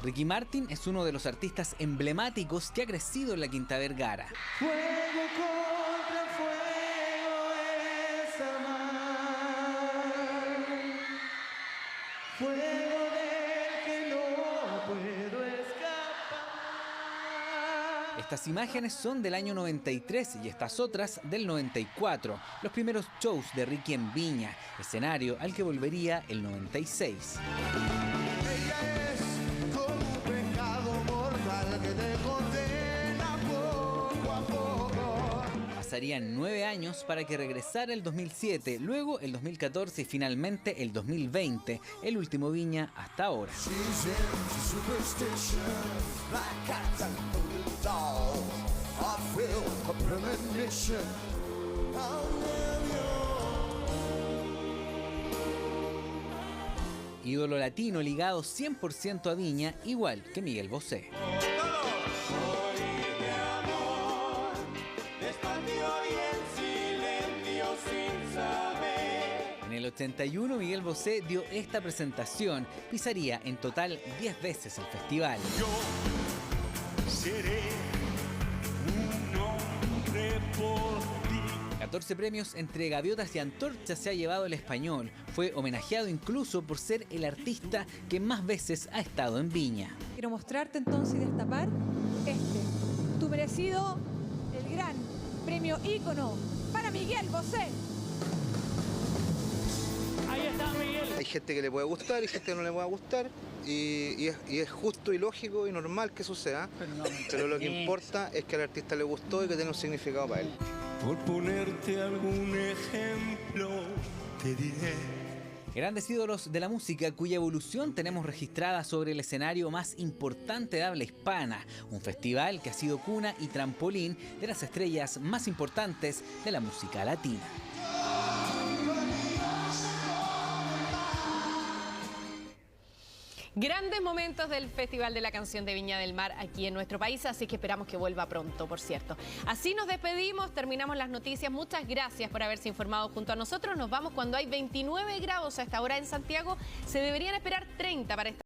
Ricky Martin es uno de los artistas emblemáticos que ha crecido en la Quinta Vergara. Fuego contra fuego es amar. Fuego del que no puedo escapar. Estas imágenes son del año 93 y estas otras del 94, los primeros shows de Ricky en Viña, escenario al que volvería el 96. Pasarían 9 años para que regresara el 2007, luego el 2014 y finalmente el 2020, el último Viña hasta ahora. Ídolo latino ligado 100% a Viña, igual que Miguel Bosé. En el 81 Miguel Bosé dio esta presentación, pisaría en total 10 veces el festival. Yo seré un hombre por ti. 14 premios entre gaviotas y antorchas se ha llevado el español. Fue homenajeado incluso por ser el artista que más veces ha estado en Viña. Quiero mostrarte entonces y destapar tu merecido, el gran premio ícono para Miguel Bosé. Ahí está Miguel. Hay gente que le puede gustar y gente que no le puede gustar y es justo y lógico y normal que suceda, pero lo que importa es que al artista le gustó y que tiene un significado para él. Por ponerte algún ejemplo, te diré. Grandes ídolos de la música cuya evolución tenemos registrada sobre el escenario más importante de habla hispana, un festival que ha sido cuna y trampolín de las estrellas más importantes de la música latina. Grandes momentos del Festival de la Canción de Viña del Mar aquí en nuestro país, así que esperamos que vuelva pronto, por cierto. Así nos despedimos, terminamos las noticias. Muchas gracias por haberse informado junto a nosotros. Nos vamos cuando hay 29 grados a esta hora en Santiago. Se deberían esperar 30 para esta